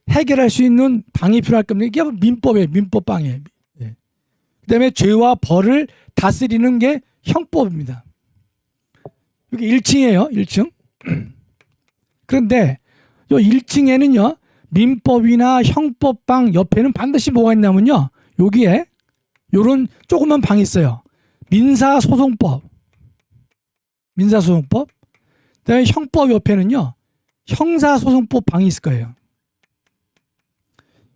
해결할 수 있는 방이 필요할 겁니다. 이게 민법이에요. 민법방이에요. 네. 그다음에 죄와 벌을 다스리는 게 형법입니다. 여기 1층이에요. 1층. 그런데 요 1층에는요. 민법이나 형법방 옆에는 반드시 뭐가 있냐면요. 여기에 요런 조그만 방이 있어요. 민사소송법. 그다음에 형법 옆에는요. 형사소송법 방이 있을 거예요.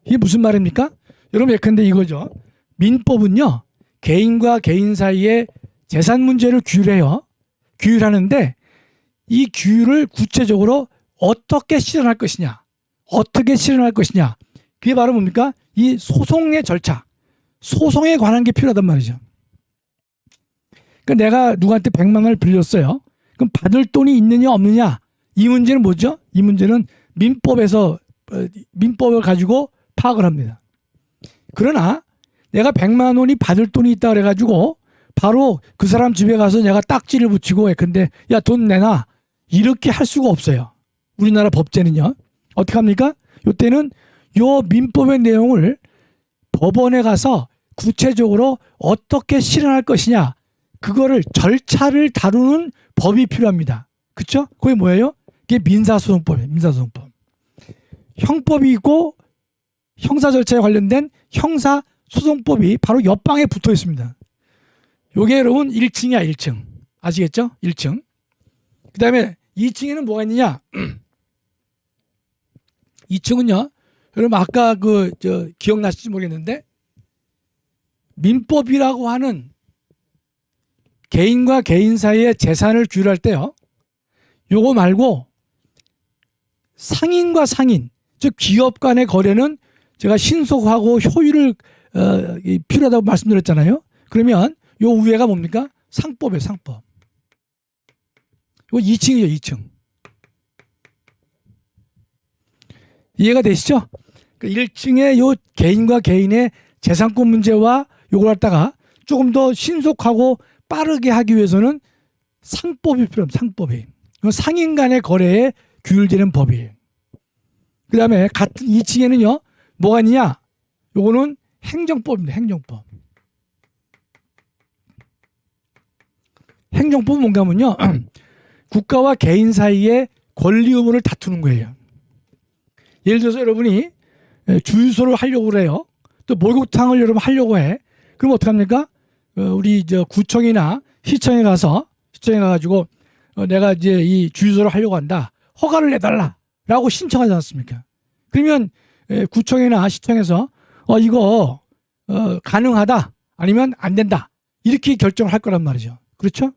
이게 무슨 말입니까? 여러분 예컨대 이거죠. 민법은요. 개인과 개인 사이에 재산 문제를 규율해요. 규율하는데 이 규율을 구체적으로 어떻게 실현할 것이냐. 그게 바로 뭡니까? 이 소송의 절차. 소송에 관한 게 필요하단 말이죠. 그러니까 내가 누구한테 100만 원을 빌렸어요. 그럼 받을 돈이 있느냐 없느냐. 이 문제는 뭐죠? 이 문제는 민법을 가지고 파악을 합니다. 그러나 내가 100만 원이 받을 돈이 있다 그래가지고 바로 그 사람 집에 가서 내가 딱지를 붙이고 근데 야 돈 내놔 이렇게 할 수가 없어요. 우리나라 법제는요. 어떻게 합니까? 이때는 요 민법의 내용을 법원에 가서 구체적으로 어떻게 실현할 것이냐 그거를 절차를 다루는 법이 필요합니다. 그렇죠? 그게 뭐예요? 그게 민사소송법이에요. 민사소송법. 형법이 있고 형사 절차에 관련된 형사소송법이 바로 옆방에 붙어 있습니다. 요게 여러분 1층이야 1층. 아시겠죠? 1층. 그 다음에 2층에는 뭐가 있느냐? 2층은요. 여러분 아까 기억나실지 모르겠는데 민법이라고 하는 개인과 개인 사이의 재산을 규율할 때요. 요거 말고 상인과 상인, 즉 기업 간의 거래는 제가 신속하고 효율을 필요하다고 말씀드렸잖아요. 그러면 요 위에가 뭡니까? 상법이에요. 상법. 이거 2층이죠. 2층. 이해가 되시죠? 1층에 요 개인과 개인의 재산권 문제와 요걸 갖다가 조금 더 신속하고 빠르게 하기 위해서는 상법이 필요합니다. 상법이. 상인 간의 거래에 규율되는 법이에요. 그 다음에 같은 2층에는요. 뭐가 있느냐? 요거는 행정법입니다. 행정법. 행정법은 뭔가 하면요. 국가와 개인 사이에 권리 의무를 다투는 거예요. 예를 들어서 여러분이 주유소를 하려고 그래요. 또 목욕탕을 여러분 하려고 해. 그럼 어떡합니까? 우리 구청이나 시청에 가가지고 내가 이제 이 주유소를 하려고 한다. 허가를 내달라라고 신청하지 않습니까? 그러면 구청이나 시청에서 이거 가능하다 아니면 안 된다 이렇게 결정을 할 거란 말이죠. 그렇죠?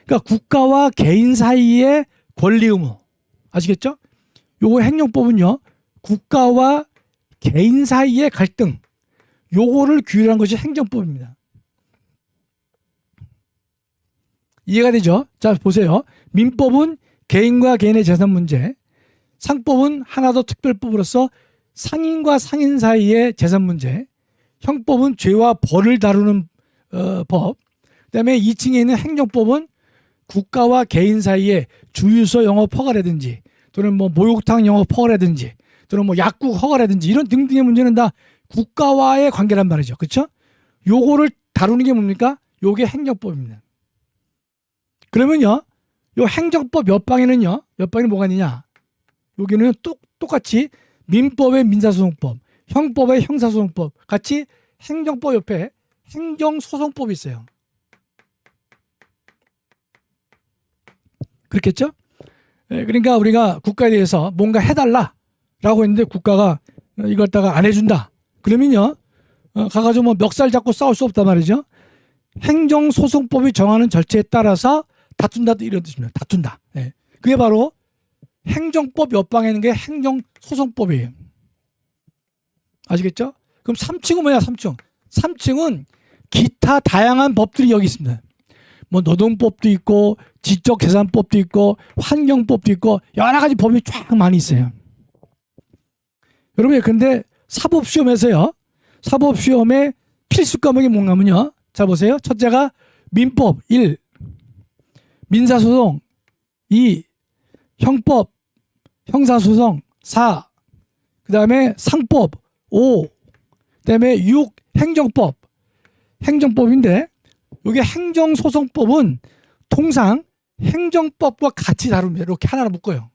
그러니까 국가와 개인 사이의 권리 의무 아시겠죠? 요거 행정법은요. 국가와 개인 사이의 갈등 요거를 규율한 것이 행정법입니다. 이해가 되죠? 자 보세요. 민법은 개인과 개인의 재산 문제, 상법은 하나 더 특별법으로서 상인과 상인 사이의 재산 문제, 형법은 죄와 벌을 다루는 법, 그다음에 2층에 있는 행정법은 국가와 개인 사이에 주유소 영업 허가라든지 또는 뭐 목욕탕 영업 허가라든지 또는 뭐 약국 허가라든지 이런 등등의 문제는 다 국가와의 관계란 말이죠. 그렇죠? 요거를 다루는 게 뭡니까? 요게 행정법입니다. 그러면요. 요 행정법 옆방에는요. 옆방에는 뭐가 있느냐? 여기는 똑같이 민법의 민사소송법, 형법의 형사소송법 같이 행정법 옆에 행정소송법이 있어요. 그렇겠죠? 그러니까 우리가 국가에 대해서 뭔가 해달라라고 했는데 국가가 이걸 갖다가 안 해준다. 그러면요. 가가지고 뭐 멱살 잡고 싸울 수 없단 말이죠. 행정소송법이 정하는 절차에 따라서 다툰다 이런 뜻입니다. 다툰다. 그게 바로 행정법 옆방에 있는 게 행정소송법이에요. 아시겠죠? 그럼 3층은 뭐야? 3층은 기타 다양한 법들이 여기 있습니다. 뭐 노동법도 있고 지적재산법도 있고 환경법도 있고 여러 가지 법이 쫙 많이 있어요. 여러분, 근데 사법시험에서요, 사법시험의 필수 과목이 뭔가면요, 자 보세요. 첫째가 민법 1, 민사소송 2, 형법, 형사소송 4, 그 다음에 상법 5, 그 다음에 6, 행정법인데, 여기 행정소송법은 통상 행정법과 같이 다룹니다. 이렇게 하나로 묶어요.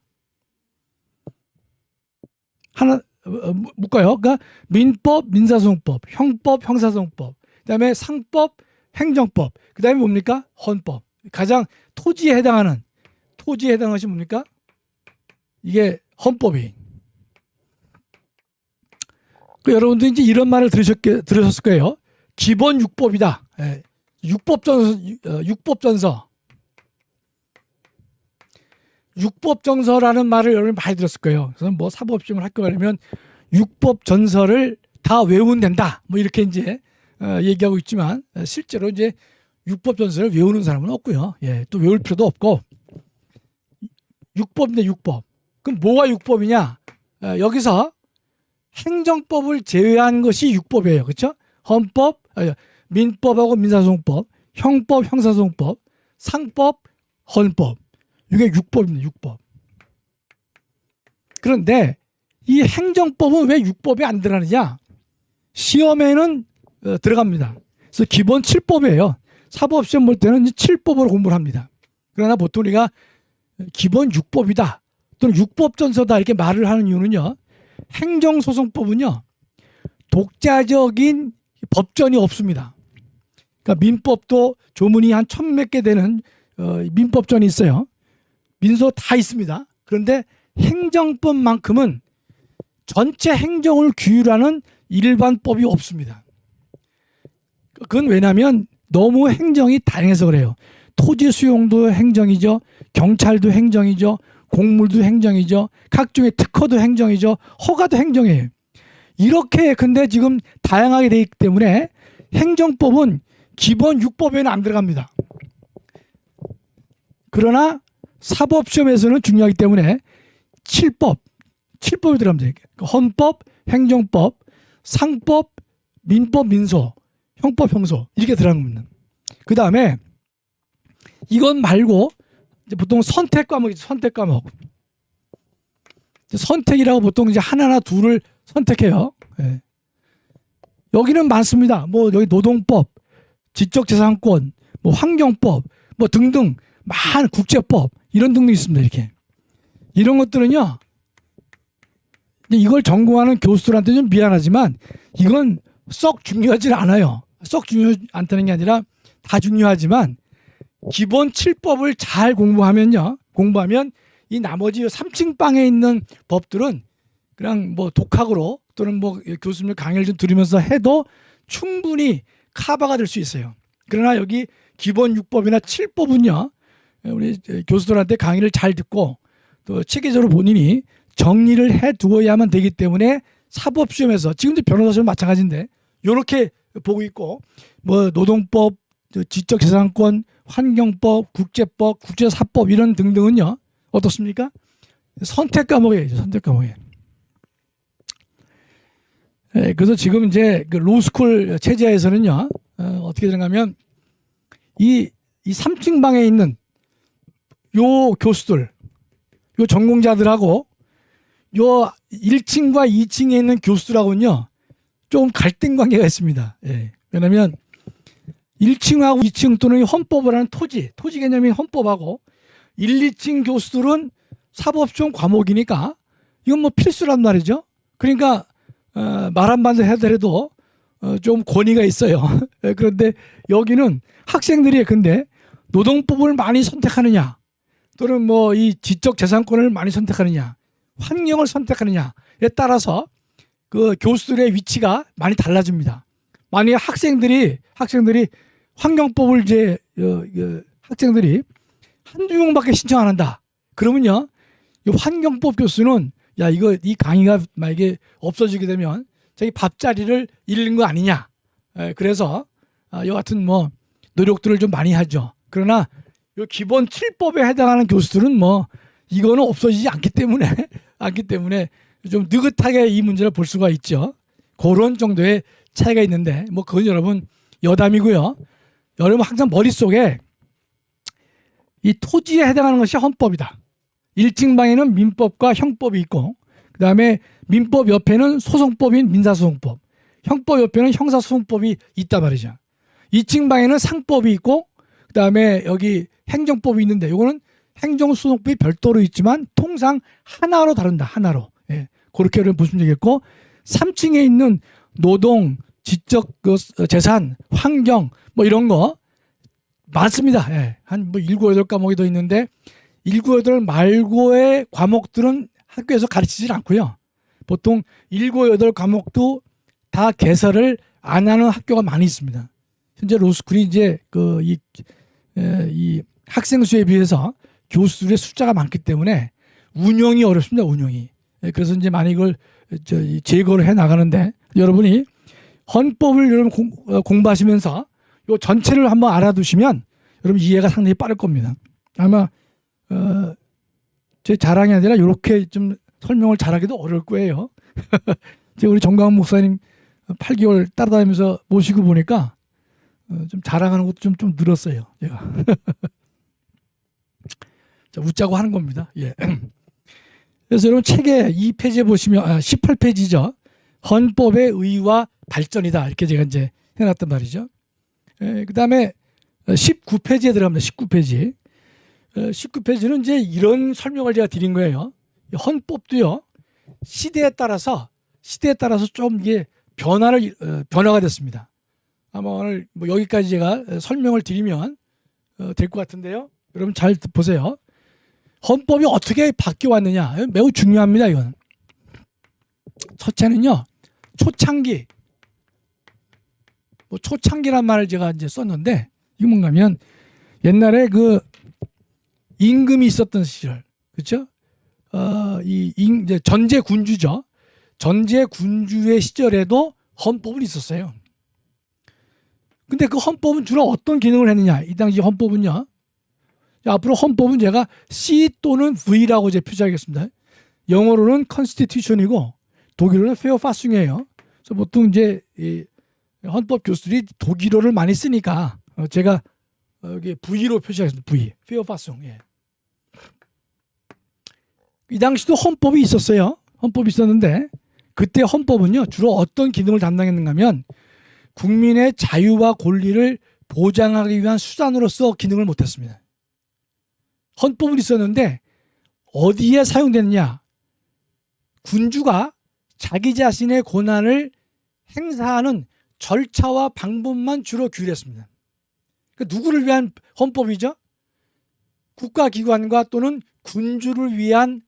하나 묶어요. 그러니까 민법, 민사소송법, 형법, 형사소송법, 그 다음에 상법, 행정법, 그 다음에 뭡니까? 헌법. 가장 토지에 해당하는 것이 뭡니까? 이게 헌법이. 여러분도 이제 이런 말을 들으셨을 거예요. 기본 육법이다. 예. 육법정서라는 말을 여러분 많이 들었을 거예요. 그래서 뭐 사법시험을 합격하려면 육법전서를 다 외우면 된다. 뭐 이렇게 이제 얘기하고 있지만, 실제로 이제 육법전서를 외우는 사람은 없고요. 예, 또 외울 필요도 없고. 육법인데 육법. 그럼 뭐가 육법이냐? 여기서 행정법을 제외한 것이 육법이에요. 그렇죠? 헌법, 민법하고 민사소송법, 형법, 형사소송법, 상법, 헌법. 이게 육법입니다. 육법. 그런데 이 행정법은 왜 육법에 안 들어가느냐? 시험에는 들어갑니다. 그래서 기본 7법이에요. 사법시험 볼 때는 7법으로 공부를 합니다. 그러나 보통 우리가 기본 6법이다 또는 육법전서다 이렇게 말을 하는 이유는요, 행정소송법은요 독자적인 법전이 없습니다. 그러니까 민법도 조문이 한 1000몇 개 되는 민법전이 있어요. 민소 다 있습니다. 그런데 행정법만큼은 전체 행정을 규율하는 일반법이 없습니다. 그건 왜냐하면 너무 행정이 다양해서 그래요. 토지 수용도 행정이죠. 경찰도 행정이죠. 공물도 행정이죠. 각종의 특허도 행정이죠. 허가도 행정이에요. 이렇게 근데 지금 다양하게 되어 있기 때문에 행정법은 기본 6법에는 안 들어갑니다. 그러나 사법시험에서는 중요하기 때문에 7법이 들어갑니다. 헌법, 행정법, 상법, 민법, 민소, 형법, 형소 이렇게 들어갑니다. 그 다음에 이건 말고 이제 보통 선택 과목이죠. 선택 과목. 선택이라고 보통 이제 하나나 둘을 선택해요. 예. 여기는 많습니다. 뭐 여기 노동법, 지적재산권, 뭐 환경법, 뭐 등등 많은 국제법 이런 등등 있습니다. 이렇게 이런 것들은요, 이걸 전공하는 교수들한테 좀 미안하지만 이건 썩 중요하지 않아요. 썩 중요하지 않다는 게 아니라 다 중요하지만 기본 7법을 잘 공부하면 이 나머지 3층 방에 있는 법들은 그냥 뭐 독학으로 또는 뭐 교수님 강의를 좀 들으면서 해도 충분히 커버가 될 수 있어요. 그러나 여기 기본 6법이나 7법은요, 우리 교수들한테 강의를 잘 듣고 또 체계적으로 본인이 정리를 해 두어야만 되기 때문에 사법시험에서 지금도 변호사 시험 마찬가지인데 이렇게 보고 있고, 뭐 노동법, 지적재산권, 환경법, 국제법, 국제사법 이런 등등은요 어떻습니까? 선택 과목이에요. 선택 과목이에요. 예, 그래서 지금 이제 그 로스쿨 체제에서는요 어떻게 되는가면 이 3층 방에 있는 요 교수들, 요 전공자들하고 요 1층과 2층에 있는 교수들하고는요 좀 갈등 관계가 있습니다. 예. 왜냐하면 1층하고 2층 또는 헌법을 하는 토지 개념인 헌법하고 1, 2층 교수들은 사법시험 과목이니까 이건 뭐 필수란 말이죠. 그러니까 말 한마디 하더라도 좀 권위가 있어요. 그런데 여기는 학생들이 근데 노동법을 많이 선택하느냐 또는 뭐 이 지적재산권을 많이 선택하느냐 환경을 선택하느냐에 따라서 그 교수들의 위치가 많이 달라집니다. 만약에 학생들이 환경법을 이제 학생들이 한두 명밖에 신청 안 한다. 그러면요 이 환경법 교수는 야 이거 이 강의가 만약에 없어지게 되면 자기 밥자리를 잃는 거 아니냐. 그래서 여하튼 뭐 노력들을 좀 많이 하죠. 그러나 요 기본 7법에 해당하는 교수들은 뭐 이거는 없어지지 않기 때문에 좀 느긋하게 이 문제를 볼 수가 있죠. 그런 정도의 차이가 있는데 뭐 그건 여러분 여담이고요. 여러분 항상 머릿속에 이 토지에 해당하는 것이 헌법이다. 1층 방에는 민법과 형법이 있고 그다음에 민법 옆에는 소송법인 민사소송법, 형법 옆에는 형사소송법이 있단 말이죠. 2층 방에는 상법이 있고 그다음에 여기 행정법이 있는데 이거는 행정소송법이 별도로 있지만 통상 하나로 다룬다. 하나로. 예, 그렇게 여러분 보시면 되겠고 3층에 있는 노동, 지적 재산, 환경 뭐 이런 거 많습니다. 예, 한 뭐 7, 8과목이 더 있는데 7, 8 말고의 과목들은 학교에서 가르치질 않고요. 보통 7, 8과목도 다 개설을 안 하는 학교가 많이 있습니다. 현재 로스쿨이 이제 이 학생 수에 비해서 교수들의 숫자가 많기 때문에 운영이 어렵습니다. 운영이. 그래서 이제 많이 이걸 제거를 해 나가는데 여러분이 헌법을 여러분 공부하시면서 이 전체를 한번 알아두시면 여러분 이해가 상당히 빠를 겁니다. 아마 제 자랑이 아니라 이렇게 좀 설명을 잘하기도 어려울 거예요. 제가 우리 정광훈 목사님 8개월 따라다니면서 모시고 보니까 좀 자랑하는 것도 좀 늘었어요. 제가. 자, 웃자고 하는 겁니다. 예. 그래서 여러분 책의 2페이지에 보시면 18페이지죠. 헌법의 의와 발전이다. 이렇게 제가 이제 해놨단 말이죠. 그다음에 19페이지에 들어갑니다. 19페이지. 19페이지는 이제 이런 설명을 제가 드린 거예요. 헌법도요. 시대에 따라서 좀 이게 변화가 됐습니다. 아마 오늘 뭐 여기까지 제가 설명을 드리면 될 것 같은데요. 여러분 잘 보세요. 헌법이 어떻게 바뀌어 왔느냐 매우 중요합니다. 이건 첫째는요. 초창기 뭐 초창기란 말을 제가 이제 썼는데 이게 뭔가면 옛날에 그 임금이 있었던 시절 그렇죠? 이제 전제 군주죠. 전제 군주의 시절에도 헌법은 있었어요. 근데 그 헌법은 주로 어떤 기능을 했느냐? 이 당시 헌법은요. 앞으로 헌법은 제가 C 또는 V라고 이제 표시하겠습니다. 영어로는 Constitution이고 독일어는 Verfassung이에요. 그래서 보통 이제 이 헌법 교수들이 독일어를 많이 쓰니까 제가 여기 V로 표시하겠습니다. V, Verfassung. 예. 이 당시도 헌법이 있었어요. 헌법이 있었는데 그때 헌법은요 주로 어떤 기능을 담당했는가 하면 국민의 자유와 권리를 보장하기 위한 수단으로서 기능을 못했습니다. 헌법은 있었는데 어디에 사용됐냐? 군주가 자기 자신의 권한을 행사하는 절차와 방법만 주로 규율했습니다. 그러니까 누구를 위한 헌법이죠? 국가기관과 또는 군주를 위한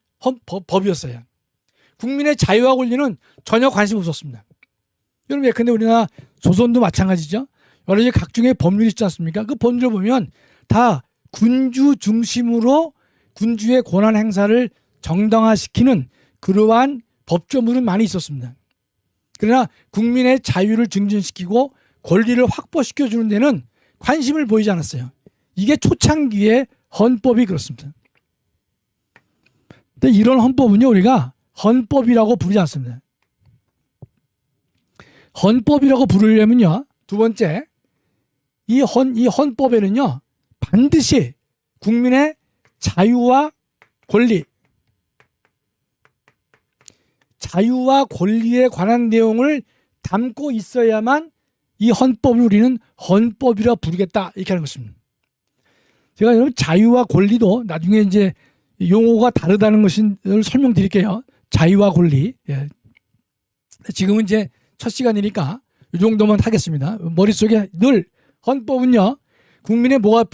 법이었어요. 국민의 자유와 권리는 전혀 관심 없었습니다. 여러분 근데 우리나라 조선도 마찬가지죠. 여러 가지 각종의 법률이 있지 않습니까? 그 법률을 보면 다 군주 중심으로 군주의 권한 행사를 정당화시키는 그러한 법조문은 많이 있었습니다. 그러나 국민의 자유를 증진시키고 권리를 확보시켜주는 데는 관심을 보이지 않았어요. 이게 초창기의 헌법이 그렇습니다. 근데 이런 헌법은요 우리가 헌법이라고 부르지 않습니다. 헌법이라고 부르려면요 두 번째 이 헌법에는요 반드시 국민의 자유와 권리에 관한 내용을 담고 있어야만 이 헌법을 우리는 헌법이라 부르겠다 이렇게 하는 것입니다. 제가 여러분 자유와 권리도 나중에 이제 용어가 다르다는 것을 설명드릴게요. 자유와 권리. 예. 지금은 이제 첫 시간이니까 이 정도만 하겠습니다. 머릿속에 늘 헌법은요. 국민의 뭐가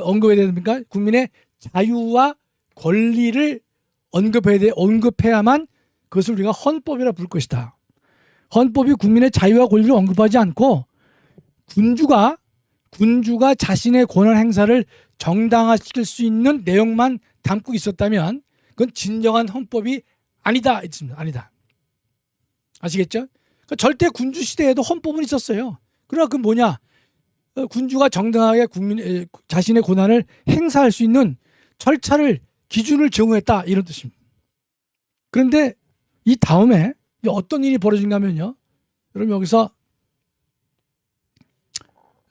언급해야 됩니까? 국민의 자유와 권리를 언급해야만 그것을 우리가 헌법이라 부를 것이다. 헌법이 국민의 자유와 권리를 언급하지 않고 군주가 자신의 권한 행사를 정당화시킬 수 있는 내용만 담고 있었다면 그건 진정한 헌법이 아니다. 아니다. 아시겠죠? 그러니까 절대 군주 시대에도 헌법은 있었어요. 그러나 그 뭐냐? 군주가 정당하게 자신의 권한을 행사할 수 있는 절차를 기준을 제공했다 이런 뜻입니다. 그런데 이 다음에 어떤 일이 벌어진가 하면요. 여러분 여기서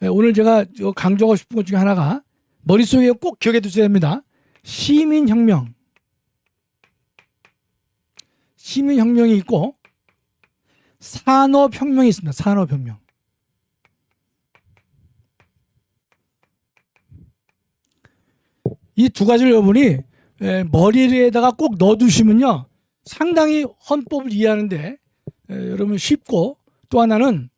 오늘 제가 강조하고 싶은 것 중에 하나가 머릿속에 꼭 기억해 두셔야 됩니다. 시민혁명. 시민혁명이 있고 산업혁명이 있습니다. 산업혁명. 이 두 가지를 여러분이 머리에다가 꼭 넣어두시면요. 상당히 헌법을 이해하는데 여러분 쉽고 또 하나는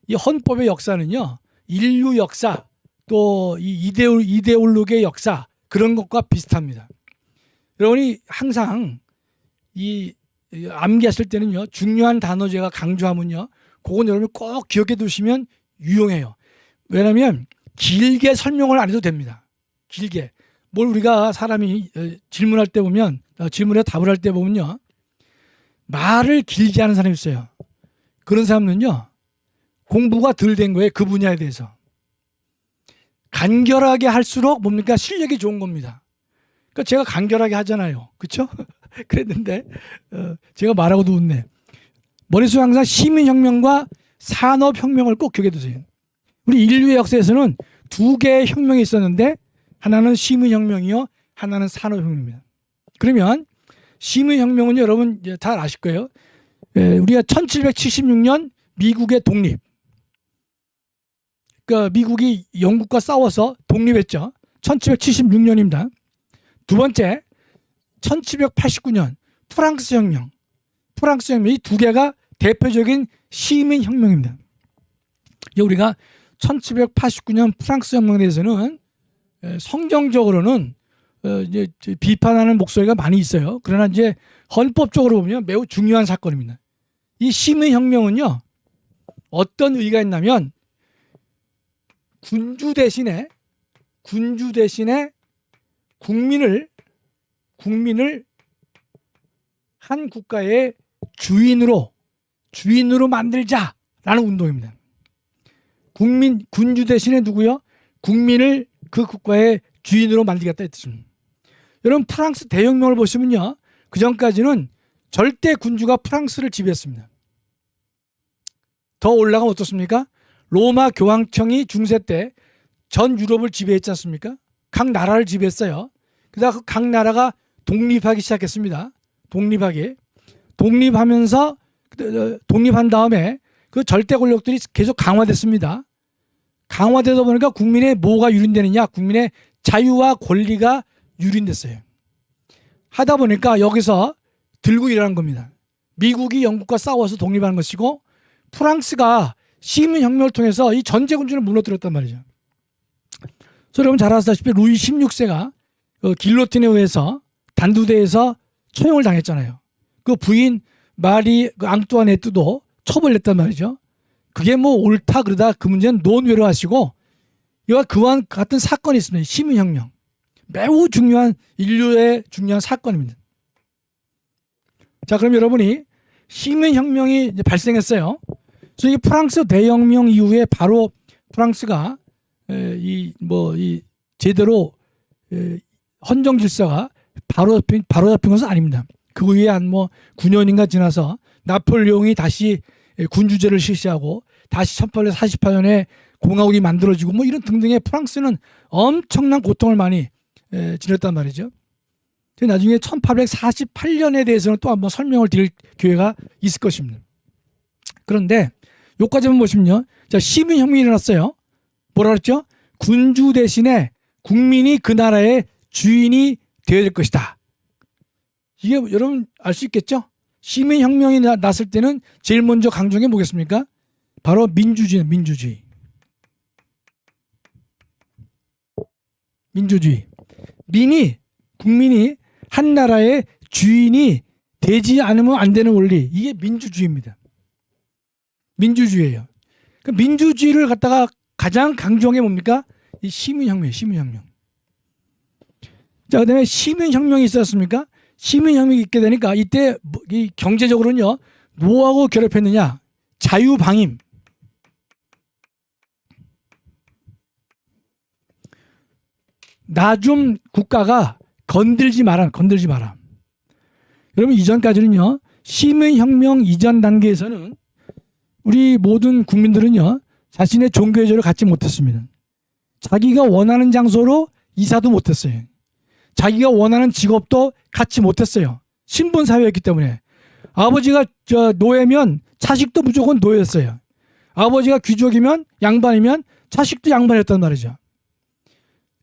이 헌법의 역사는요. 인류 역사 또 이 이데올로기의 역사 그런 것과 비슷합니다. 여러분이 항상 이 암기하실 때는요. 중요한 단어 제가 강조하면요. 그건 여러분이 꼭 기억해 두시면 유용해요. 왜냐하면 길게 설명을 안 해도 됩니다. 길게. 뭘 우리가 사람이 질문할 때 보면 질문에 답을 할 때 보면요. 말을 길게 하는 사람이 있어요. 그런 사람은요. 공부가 덜 된 거예요. 그 분야에 대해서. 간결하게 할수록 뭡니까? 실력이 좋은 겁니다. 그러니까 제가 간결하게 하잖아요. 그렇죠? 그랬는데 제가 말하고도 웃네. 머릿속에 항상 시민혁명과 산업혁명을 꼭 기억해 두세요. 우리 인류의 역사에서는 두 개의 혁명이 있었는데 하나는 시민혁명이요. 하나는 산업혁명입니다. 그러면 시민혁명은 여러분 잘 아실 거예요. 우리가 1776년 미국의 독립. 그러니까 미국이 영국과 싸워서 독립했죠. 1776년입니다. 두 번째 1789년 프랑스 혁명. 프랑스 혁명 이 두 개가 대표적인 시민혁명입니다. 우리가 1789년 프랑스 혁명에 대해서는 성경적으로는 이제 비판하는 목소리가 많이 있어요. 그러나 이제 헌법적으로 보면 매우 중요한 사건입니다. 이 시민혁명은요, 어떤 의의가 있냐면 군주 대신에 국민을 한 국가의 주인으로 만들자라는 운동입니다. 군주 대신에 누구요? 국민을 그 국가의 주인으로 만들겠다 했습니다. 여러분 프랑스 대혁명을 보시면요. 그 전까지는 절대 군주가 프랑스를 지배했습니다. 더 올라가면 어떻습니까? 로마 교황청이 중세 때 전 유럽을 지배했지 않습니까? 각 나라를 지배했어요. 그러다 각 나라가 독립하기 시작했습니다. 독립하면서 독립한 다음에 그 절대 권력들이 계속 강화됐습니다. 강화되다 보니까 국민의 뭐가 유린되느냐? 국민의 자유와 권리가 유린됐어요. 하다 보니까 여기서 들고 일어난 겁니다. 미국이 영국과 싸워서 독립하는 것이고 프랑스가 시민혁명을 통해서 이 전제군주를 무너뜨렸단 말이죠. 그래서 여러분 잘 아시다시피 루이 16세가 길로틴에 의해서 단두대에서 처형을 당했잖아요. 그 부인 마리 앙뚜아네트도 처벌했단 말이죠. 그게 뭐 옳다 그러다 그 문제는 논외로 하시고 이와 그와 같은 사건이 있습니다. 시민혁명. 매우 중요한 인류의 중요한 사건입니다. 자, 그럼 여러분이 시민혁명이 이제 발생했어요. 그래서 이 프랑스 대혁명 이후에 바로 프랑스가 이 제대로 헌정 질서가 바로 잡힌 것은 아닙니다. 그 후에 한 9년인가 지나서 나폴레옹이 다시 군주제를 실시하고 다시 1848년에 공화국이 만들어지고 이런 등등의 프랑스는 엄청난 고통을 많이 지냈단 말이죠. 나중에 1848년에 대해서는 또 한번 설명을 드릴 기회가 있을 것입니다. 그런데 여기까지만 보시면요. 자, 시민혁명이 일어났어요. 뭐라 그랬죠? 군주 대신에 국민이 그 나라의 주인이 되어야 될 것이다. 이게 여러분 알 수 있겠죠? 시민혁명이 났을 때는 제일 먼저 강조한 게 뭐겠습니까? 바로 민주주의는 민주주의. 국민이 한 나라의 주인이 되지 않으면 안 되는 원리. 이게 민주주의입니다. 민주주의예요. 그 민주주의를 갖다가 가장 강조한 게 뭡니까? 이 시민혁명이에요. 시민혁명. 자, 그다음에 시민혁명이 있었습니까? 시민혁명이 있게 되니까 이때 이 경제적으로는요 뭐하고 결합했느냐? 자유방임. 나 좀 국가가 건들지 마라. 여러분 이전까지는요 시민혁명 이전 단계에서는 우리 모든 국민들은요 자신의 종교제를 갖지 못했습니다. 자기가 원하는 장소로 이사도 못했어요. 자기가 원하는 직업도 갖지 못했어요. 신분사회였기 때문에. 아버지가 노예면 자식도 무조건 노예였어요. 아버지가 귀족이면 양반이면 자식도 양반이었단 말이죠.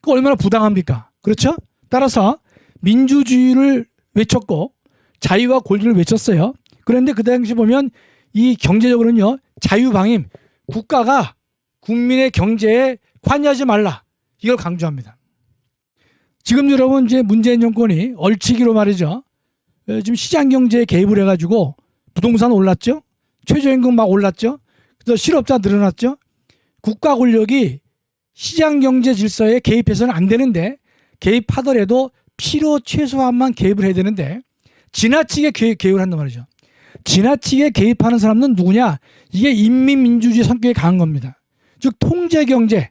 그 얼마나 부당합니까? 그렇죠? 따라서 민주주의를 외쳤고 자유와 권리를 외쳤어요. 그런데 그 당시 보면 이 경제적으로는요 자유방임, 국가가 국민의 경제에 관여하지 말라 이걸 강조합니다. 지금 여러분 이제 문재인 정권이 얼치기로 말이죠. 지금 시장 경제에 개입을 해가지고 부동산 올랐죠. 최저임금 막 올랐죠. 그래서 실업자 늘어났죠. 국가 권력이 시장 경제 질서에 개입해서는 안 되는데 개입하더라도 필요 최소한만 개입을 해야 되는데 지나치게 개입을 한단 말이죠. 지나치게 개입하는 사람은 누구냐? 이게 인민민주주의 성격이 강한 겁니다. 즉 통제경제,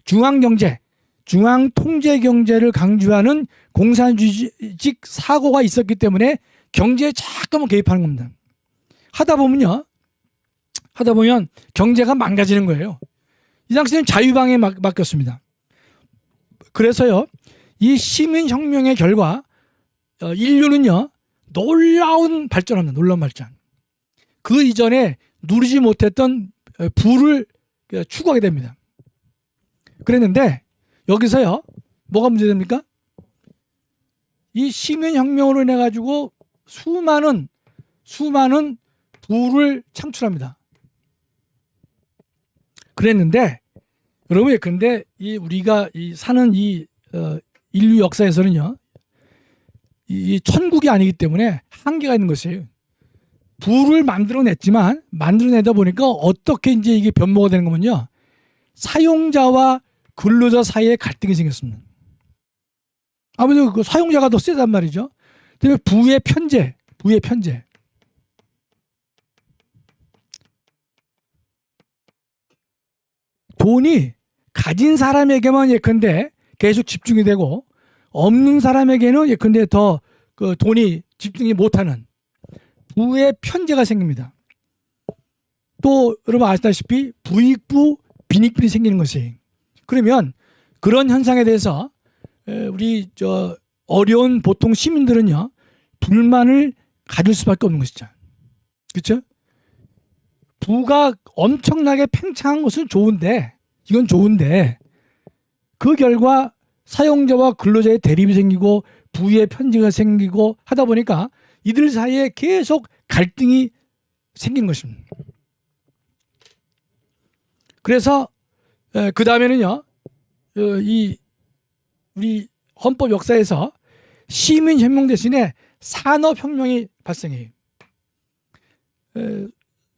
중앙경제, 중앙통제경제를 강조하는 공산주의적 사고가 있었기 때문에 경제에 자꾸만 개입하는 겁니다. 하다 보면 경제가 망가지는 거예요. 이 당시에는 자유방에 맡겼습니다. 그래서요 이 시민혁명의 결과 인류는요 놀라운 발전합니다. 놀라운 발전. 그 이전에 누리지 못했던 부를 추구하게 됩니다. 그랬는데 여기서요 뭐가 문제됩니까? 이 시민혁명으로 인해 가지고 수많은 부를 창출합니다. 그랬는데 여러분 근데 우리가 사는 인류 역사에서는요 이 천국이 아니기 때문에 한계가 있는 것이에요. 부를 만들어내다 보니까 어떻게 이제 이게 변모가 되는 거면요 사용자와 근로자 사이에 갈등이 생겼습니다. 아무래도 그 사용자가 더 세단 말이죠. 그다음에 부의 편제. 돈이 가진 사람에게만 예컨대 계속 집중이 되고 없는 사람에게는 예컨대 더 그 돈이 집중이 못하는 부의 편제가 생깁니다. 또 여러분 아시다시피 부익부, 빈익빈이 생기는 것이. 그러면 그런 현상에 대해서 우리 어려운 보통 시민들은요 불만을 가질 수밖에 없는 것이죠. 그렇죠? 부가 엄청나게 팽창한 것은 좋은데 이건 좋은데 그 결과 사용자와 근로자의 대립이 생기고 부의 편제가 생기고 하다 보니까 이들 사이에 계속 갈등이 생긴 것입니다. 그래서 그 다음에는요 우리 헌법 역사에서 시민혁명 대신에 산업혁명이 발생해요.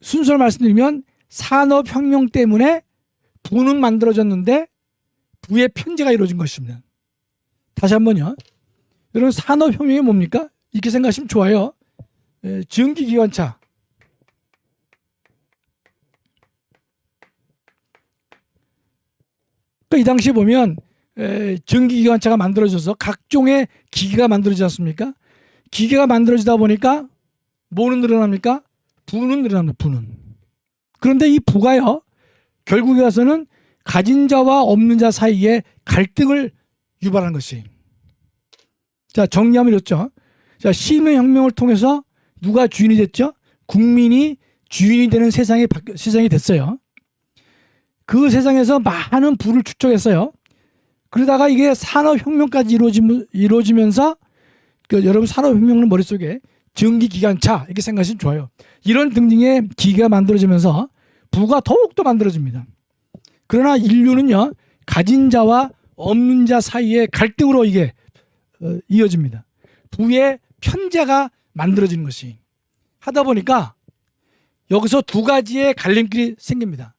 순서를 말씀드리면 산업혁명 때문에 부는 만들어졌는데 부의 편제가 이루어진 것입니다. 다시 한번요. 여러분 산업혁명이 뭡니까? 이렇게 생각하시면 좋아요. 전기기관차. 그러니까 이 당시에 보면 전기기관차가 만들어져서 각종의 기계가 만들어지지 않습니까? 기계가 만들어지다 보니까 뭐는 늘어납니까? 부는 늘어납니다. 부는. 그런데 이 부가요. 결국에 가서는 가진 자와 없는 자 사이에 갈등을 유발하는 것이. 자, 정리하면 이렇죠. 자, 시민혁명을 통해서 누가 주인이 됐죠? 국민이 주인이 되는 세상이 됐어요. 그 세상에서 많은 부를 축적했어요. 그러다가 이게 산업혁명까지 이루어지면서 여러분 산업혁명은 머릿속에 전기기관차 이렇게 생각하시면 좋아요. 이런 등등의 기계가 만들어지면서 부가 더욱더 만들어집니다. 그러나 인류는요 가진 자와 없는 자 사이의 갈등으로 이게 이어집니다. 부의 편제가 만들어지는 것이. 하다 보니까 여기서 두 가지의 갈림길이 생깁니다.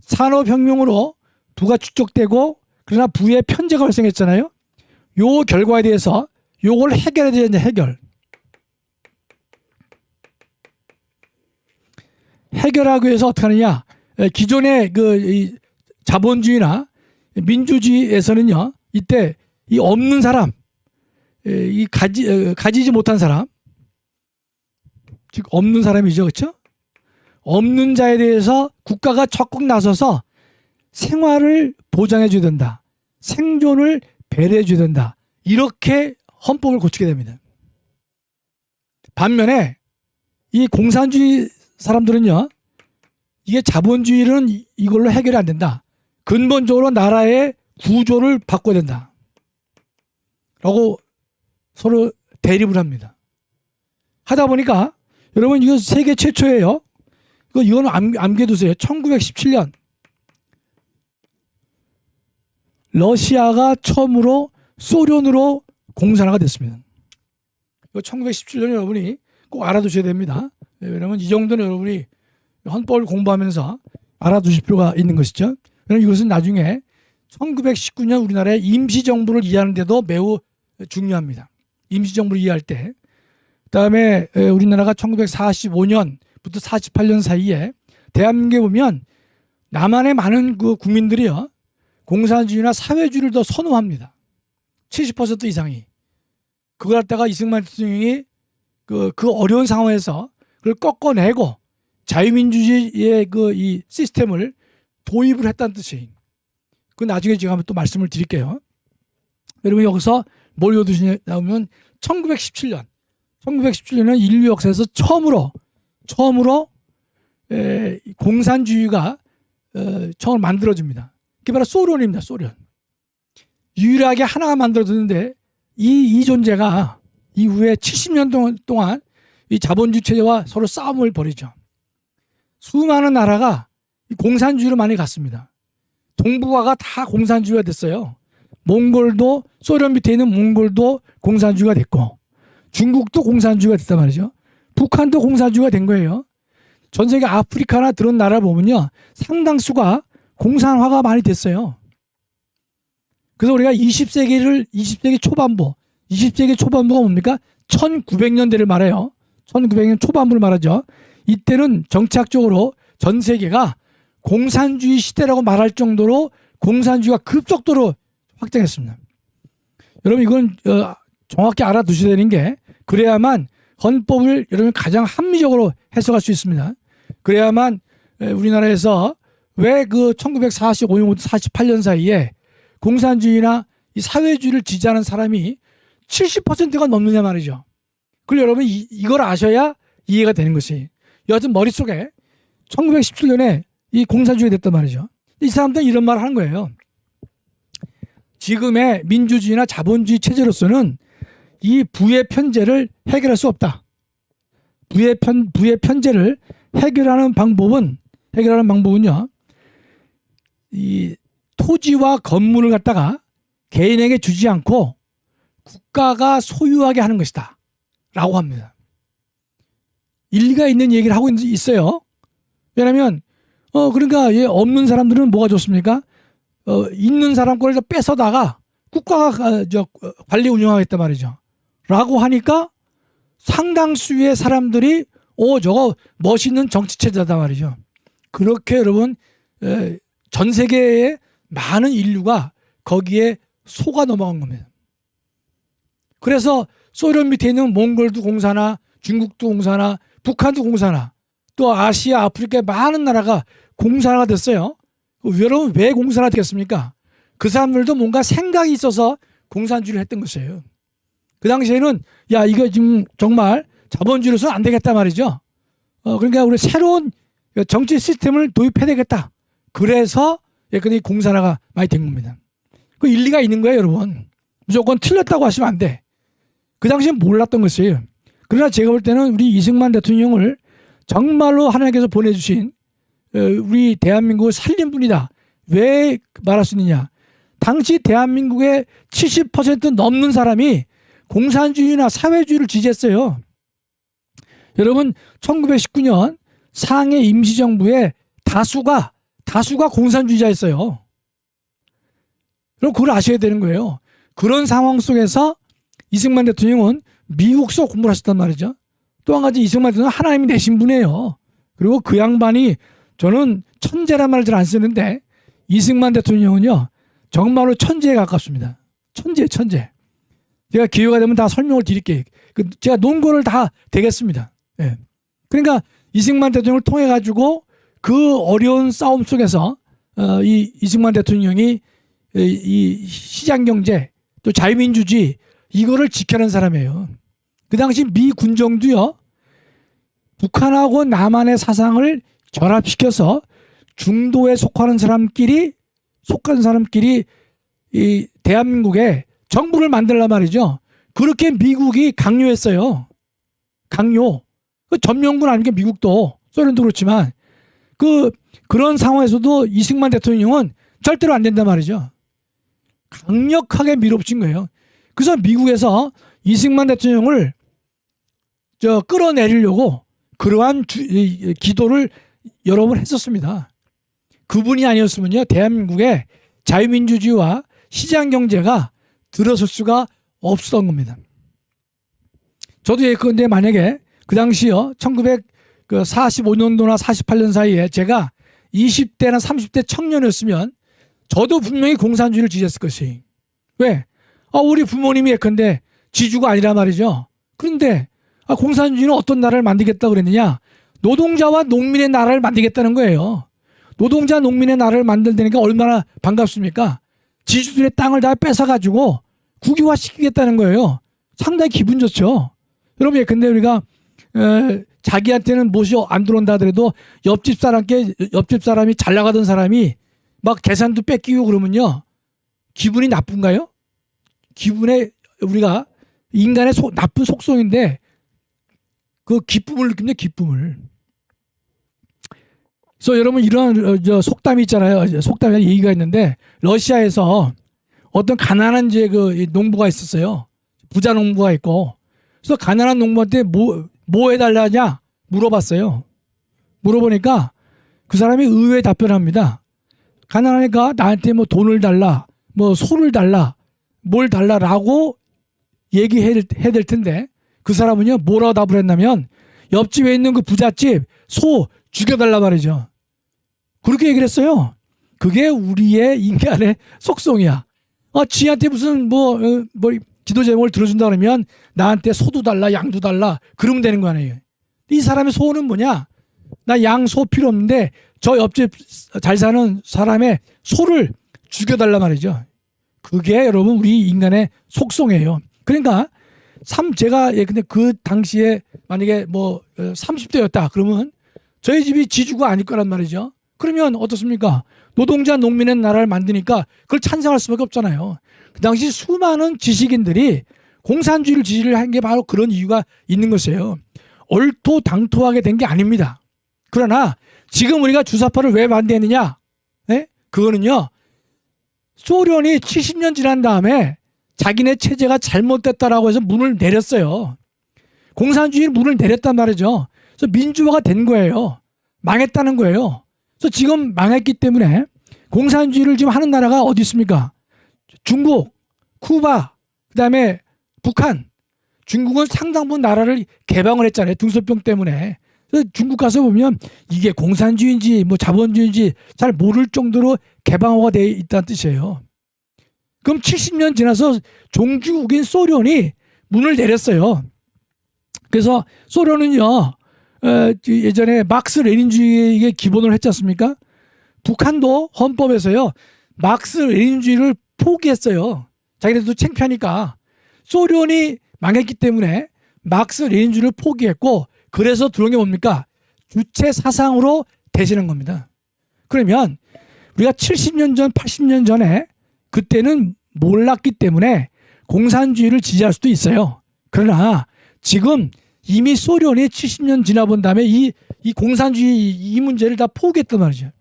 산업혁명으로 부가 축적되고 그러나 부의 편제가 발생했잖아요. 요 결과에 대해서 요걸 해결해야 되는데 해결하기 위해서 어떻게 하느냐? 기존의 이 자본주의나 민주주의에서는요, 이때 이 없는 사람, 이 가지지 못한 사람, 즉 없는 사람이죠, 그렇죠? 없는 자에 대해서 국가가 적극 나서서 생활을 보장해 줘야 된다, 생존을 배려해 줘야 된다, 이렇게 헌법을 고치게 됩니다. 반면에 이 공산주의 사람들은요, 이게 자본주의는 이걸로 해결이 안 된다, 근본적으로 나라의 구조를 바꿔야 된다 라고 서로 대립을 합니다. 하다 보니까 여러분, 이거 세계 최초예요. 이거는 암기해두세요. 1917년 러시아가 처음으로 소련으로 공산화가 됐습니다. 이거 1917년 여러분이 꼭 알아두셔야 됩니다. 왜냐하면 이 정도는 여러분이 헌법을 공부하면서 알아두실 필요가 있는 것이죠. 왜냐하면 이것은 나중에 1919년 우리나라의 임시정부를 이해하는 데도 매우 중요합니다. 임시정부를 이해할 때. 그다음에 우리나라가 1945년부터 48년 사이에 대한민국에 보면 남한의 많은 그 국민들이요, 공산주의나 사회주의를 더 선호합니다. 70% 이상이. 그걸 갖다가 이승만 대통령이 그 어려운 상황에서 그걸 꺾어내고 자유민주주의의 이 시스템을 도입을 했다는 뜻이. 그 나중에 제가 한번 또 말씀을 드릴게요. 여러분, 여기서 뭘 외워두시냐면 1917년은 인류 역사에서 처음으로 공산주의가 처음 만들어집니다. 그게 바로 소련입니다. 소련. 유일하게 하나가 만들어졌는데 이 존재가 이후에 70년 동안 이 자본주의 체제와 서로 싸움을 벌이죠. 수많은 나라가 공산주의로 많이 갔습니다. 동북아가 다 공산주의가 됐어요. 몽골도, 소련 밑에 있는 몽골도 공산주의가 됐고, 중국도 공산주의가 됐단 말이죠. 북한도 공산주의가 된 거예요. 전 세계 아프리카나 그런 나라를 보면요, 상당수가 공산화가 많이 됐어요. 그래서 우리가 20세기 초반부가 뭡니까? 1900년대를 말해요. 1900년 초반부를 말하죠. 이때는 정치학적으로 전 세계가 공산주의 시대라고 말할 정도로 공산주의가 급속도로 확장했습니다. 여러분, 이건 정확히 알아두셔야 되는 게, 그래야만 헌법을 여러분 가장 합리적으로 해석할 수 있습니다. 그래야만 우리나라에서 왜 1945년부터 48년 사이에 공산주의나 이 사회주의를 지지하는 사람이 70%가 넘느냐 말이죠. 그걸 여러분 이걸 아셔야 이해가 되는 것이. 여하튼 머릿속에 1917년에 이 공산주의가 됐단 말이죠. 이 사람들은 이런 말을 하는 거예요. 지금의 민주주의나 자본주의 체제로서는 이 부의 편제를 해결할 수 없다. 부의 편제를 해결하는 방법은요, 이 토지와 건물을 갖다가 개인에게 주지 않고 국가가 소유하게 하는 것이다 라고 합니다. 일리가 있는 얘기를 하고 있어요. 왜냐하면 그러니까 없는 사람들은 뭐가 좋습니까? 있는 사람 거를 뺏어다가 국가가 관리 운영하겠단 말이죠. 라고 하니까 상당수의 사람들이 저거 멋있는 정치체제다 말이죠. 그렇게 여러분 전 세계의 많은 인류가 거기에 속아 넘어간 겁니다. 그래서 소련 밑에 있는 몽골도 공산화, 중국도 공산화, 북한도 공산화, 또 아시아, 아프리카의 많은 나라가 공산화가 됐어요. 여러분, 왜 공산화가 됐겠습니까? 그 사람들도 뭔가 생각이 있어서 공산주의를 했던 것이에요. 그 당시에는 이거 지금 정말 자본주의로서는 안 되겠다 말이죠. 그러니까 우리 새로운 정치 시스템을 도입해야 되겠다. 그래서 이 공산화가 많이 된 겁니다. 그 일리가 있는 거예요, 여러분. 무조건 틀렸다고 하시면 안 돼. 그 당시엔 몰랐던 것이에요. 그러나 제가 볼 때는 우리 이승만 대통령을 정말로 하나님께서 보내주신 우리 대한민국을 살린 분이다. 왜 말할 수 있느냐? 당시 대한민국의 70% 넘는 사람이 공산주의나 사회주의를 지지했어요. 여러분, 1919년 상해 임시정부의 다수가 공산주의자였어요. 그럼 그걸 아셔야 되는 거예요. 그런 상황 속에서 이승만 대통령은 미국서 공부를 하셨단 말이죠. 또 한 가지 이승만 대통령은 하나님이 내신 분이에요. 그리고 그 양반이 저는 천재란 말을 잘 안 쓰는데 이승만 대통령은요 정말로 천재에 가깝습니다. 천재. 제가 기회가 되면 다 설명을 드릴게요. 제가 논거를 다 대겠습니다. 예. 그러니까 이승만 대통령을 통해 가지고 그 어려운 싸움 속에서 이 이승만 대통령이 이 시장경제 또 자유민주주의 이거를 지켜낸 사람이에요. 그 당시 미 군정도요 북한하고 남한의 사상을 결합시켜서 중도에 속한 사람끼리 이 대한민국에 정부를 만들란 말이죠. 그렇게 미국이 강요했어요. 강요. 그 점령군 아닌 게 미국도 소련도 그렇지만 그런 상황에서도 이승만 대통령은 절대로 안 된단 말이죠. 강력하게 밀어붙인 거예요. 그래서 미국에서 이승만 대통령을 끌어내리려고 그러한 기도를 여러 번 했었습니다. 그분이 아니었으면요 대한민국의 자유민주주의와 시장경제가 들어설 수가 없었던 겁니다. 저도 예컨대 만약에 그 당시요 1945년도나 48년 사이에 제가 20대나 30대 청년이었으면 저도 분명히 공산주의를 지지했을 것이. 왜? 우리 부모님이 예컨대 지주가 아니란 말이죠. 그런데 공산주의는 어떤 나라를 만들겠다고 그랬느냐? 노동자와 농민의 나라를 만들겠다는 거예요. 노동자 농민의 나라를 만들다니까 얼마나 반갑습니까? 지주들의 땅을 다 뺏어가지고 국유화시키겠다는 거예요. 상당히 기분 좋죠. 여러분 예컨대 우리가 자기한테는 못이 안 들어온다 하더라도 옆집 사람이 잘 나가던 사람이 막 계산도 뺏기고 그러면요 기분이 나쁜가요? 기분에 우리가 인간의 나쁜 속성인데 그 기쁨을 느낍니다. 기쁨을. 그래서 여러분 이런 속담이 있잖아요. 속담이 얘기가 있는데 러시아에서 어떤 가난한 그 농부가 있었어요. 부자 농부가 있고 그래서 가난한 농부한테 뭐 해달라냐 물어봤어요. 물어보니까 그 사람이 의외의 답변을 합니다. 가난하니까 나한테 뭐 돈을 달라, 뭐 소를 달라, 뭘 달라라고 얘기해야 될 텐데 그 사람은요 뭐라고 답을 했냐면 옆집에 있는 그 부잣집 소 죽여달라 말이죠. 그렇게 얘기를 했어요. 그게 우리의 인간의 속성이야. 지한테 무슨 뭐 기도 제목을 들어준다 그러면 나한테 소도 달라 양도 달라 그러면 되는 거 아니에요. 이 사람의 소원은 뭐냐? 나 양 소 필요 없는데 저 옆집 잘 사는 사람의 소를 죽여달라 말이죠. 그게 여러분 우리 인간의 속성이에요. 그러니까 제가 근데 그 당시에 만약에 뭐 30대였다 그러면 저희 집이 지주가 아닐 거란 말이죠. 그러면 어떻습니까? 노동자 농민의 나라를 만드니까 그걸 찬성할 수밖에 없잖아요. 그 당시 수많은 지식인들이 공산주의를 지지를 한 게 바로 그런 이유가 있는 것이에요. 얼토당토하게 된 게 아닙니다. 그러나 지금 우리가 주사파를 왜 반대했느냐? 네? 그거는요. 소련이 70년 지난 다음에 자기네 체제가 잘못됐다라고 해서 문을 내렸어요. 공산주의 문을 내렸단 말이죠. 그래서 민주화가 된 거예요. 망했다는 거예요. 그래서 지금 망했기 때문에 공산주의를 지금 하는 나라가 어디 있습니까? 중국, 쿠바, 그다음에 북한. 중국은 상당 부분 나라를 개방을 했잖아요. 등소병 때문에. 그래서 중국 가서 보면 이게 공산주의인지 뭐 자본주의인지 잘 모를 정도로 개방화가 되어 있다는 뜻이에요. 그럼 70년 지나서 종주국인 소련이 문을 내렸어요. 그래서 소련은요. 예전에 막스 레닌주의에 기본을 했지 않습니까? 북한도 헌법에서요. 막스 레닌주의를 포기했어요. 자기네들도 창피하니까. 소련이 망했기 때문에 막스 레닌주의를 포기했고 그래서 들어온 게 뭡니까? 주체 사상으로 되시는 겁니다. 그러면 우리가 70년 전, 80년 전에 그때는 몰랐기 때문에 공산주의를 지지할 수도 있어요. 그러나 지금 이미 소련이 70년 지나본 다음에 이 공산주의 이 문제를 다 포기했단 말이죠.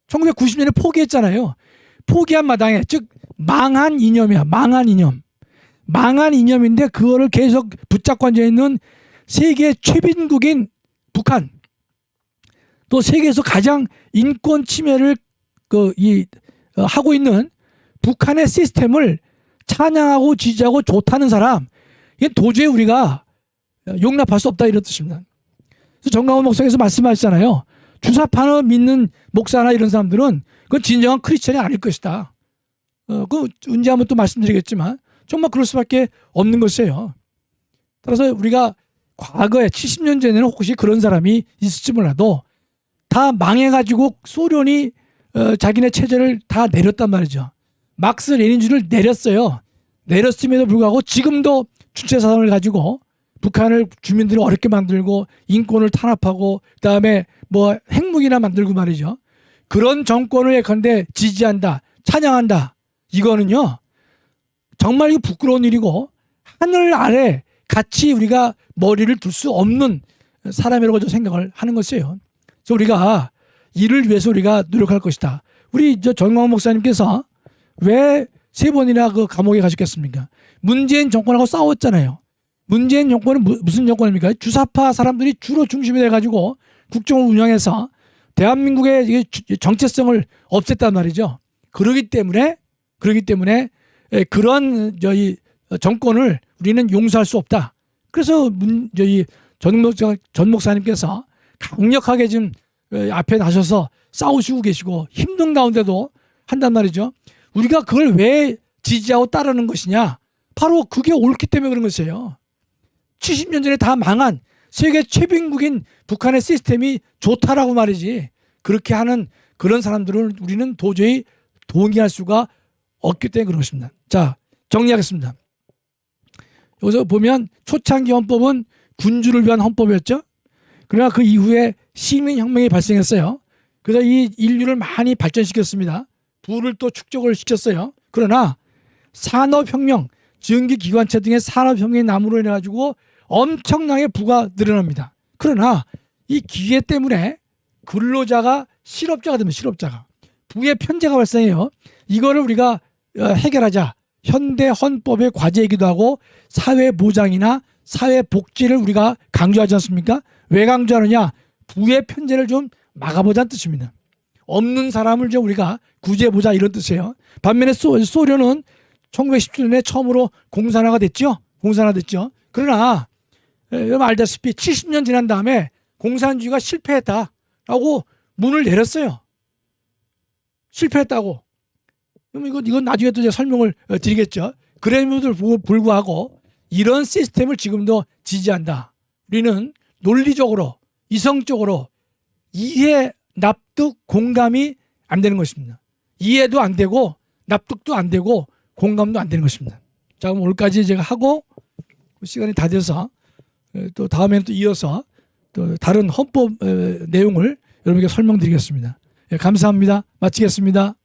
1990년에 포기했잖아요. 포기한 마당에 즉 망한 이념이야. 망한 이념. 망한 이념인데 그거를 계속 붙잡고 앉아있는 세계 최빈국인 북한 또 세계에서 가장 인권 침해를 하고 있는 북한의 시스템을 찬양하고 지지하고 좋다는 사람, 이게 도저히 우리가 용납할 수 없다 이런 뜻입니다. 그래서 정강원 목사께서 말씀하시잖아요. 주사파를 믿는 목사나 이런 사람들은 그건 진정한 크리스천이 아닐 것이다. 그 언제 한번 또 말씀드리겠지만 정말 그럴 수밖에 없는 것이에요. 따라서 우리가 과거에 70년 전에는 혹시 그런 사람이 있을지 몰라도 다 망해가지고 소련이 자기네 체제를 다 내렸단 말이죠. 막스 레닌주를 내렸어요. 내렸음에도 불구하고 지금도 주체사상을 가지고 북한을 주민들을 어렵게 만들고 인권을 탄압하고 그다음에 뭐 핵무기나 만들고 말이죠. 그런 정권을 예컨대 지지한다, 찬양한다. 이거는요 정말 이거 부끄러운 일이고 하늘 아래 같이 우리가 머리를 둘 수 없는 사람이라고 생각을 하는 것이에요. 그래서 우리가 이를 위해서 우리가 노력할 것이다. 우리 정광훈 목사님께서 왜 3번이나 그 감옥에 가셨겠습니까? 문재인 정권하고 싸웠잖아요. 문재인 정권은 무슨 정권입니까? 주사파 사람들이 주로 중심이 돼가지고 국정을 운영해서 대한민국의 정체성을 없앴단 말이죠. 그러기 때문에 그런 저희 정권을 우리는 용서할 수 없다. 그래서 전 목사님께서 강력하게 지금 앞에 나서서 싸우시고 계시고 힘든 가운데도 한단 말이죠. 우리가 그걸 왜 지지하고 따르는 것이냐? 바로 그게 옳기 때문에 그런 것이에요. 70년 전에 다 망한 세계 최빈국인 북한의 시스템이 좋다라고 말이지. 그렇게 하는 그런 사람들을 우리는 도저히 동의할 수가 없기 때문에 그런 것입니다. 자, 정리하겠습니다. 여기서 보면 초창기 헌법은 군주를 위한 헌법이었죠. 그러나 그 이후에 시민혁명이 발생했어요. 그래서 이 인류를 많이 발전시켰습니다. 부를 또 축적을 시켰어요. 그러나 산업혁명, 전기기관차 등의 산업혁명의 남으로 인해 가지고 엄청나게 부가 늘어납니다. 그러나 이 기회 때문에 근로자가 실업자가 됩니다. 실업자가. 부의 편제가 발생해요. 이거를 우리가 해결하자. 현대 헌법의 과제이기도 하고 사회보장이나 사회복지를 우리가 강조하지 않습니까? 왜 강조하느냐? 부의 편제를 좀 막아보자는 뜻입니다. 없는 사람을 좀 우리가 구제해보자 이런 뜻이에요. 반면에 소련은 1917년에 처음으로 공산화가 됐죠. 공산화됐죠. 그러나 여러분 알다시피 70년 지난 다음에 공산주의가 실패했다라고 문을 내렸어요. 실패했다고. 그럼 이건 나중에 또 제가 설명을 드리겠죠. 그럼에도 불구하고 이런 시스템을 지금도 지지한다. 우리는 논리적으로, 이성적으로 이해, 납득, 공감이 안 되는 것입니다. 이해도 안 되고 납득도 안 되고 공감도 안 되는 것입니다. 자, 그럼 오늘까지 제가 하고 시간이 다 돼서 또 다음에는 또 이어서 또 다른 헌법 내용을 여러분에게 설명드리겠습니다. 감사합니다. 마치겠습니다.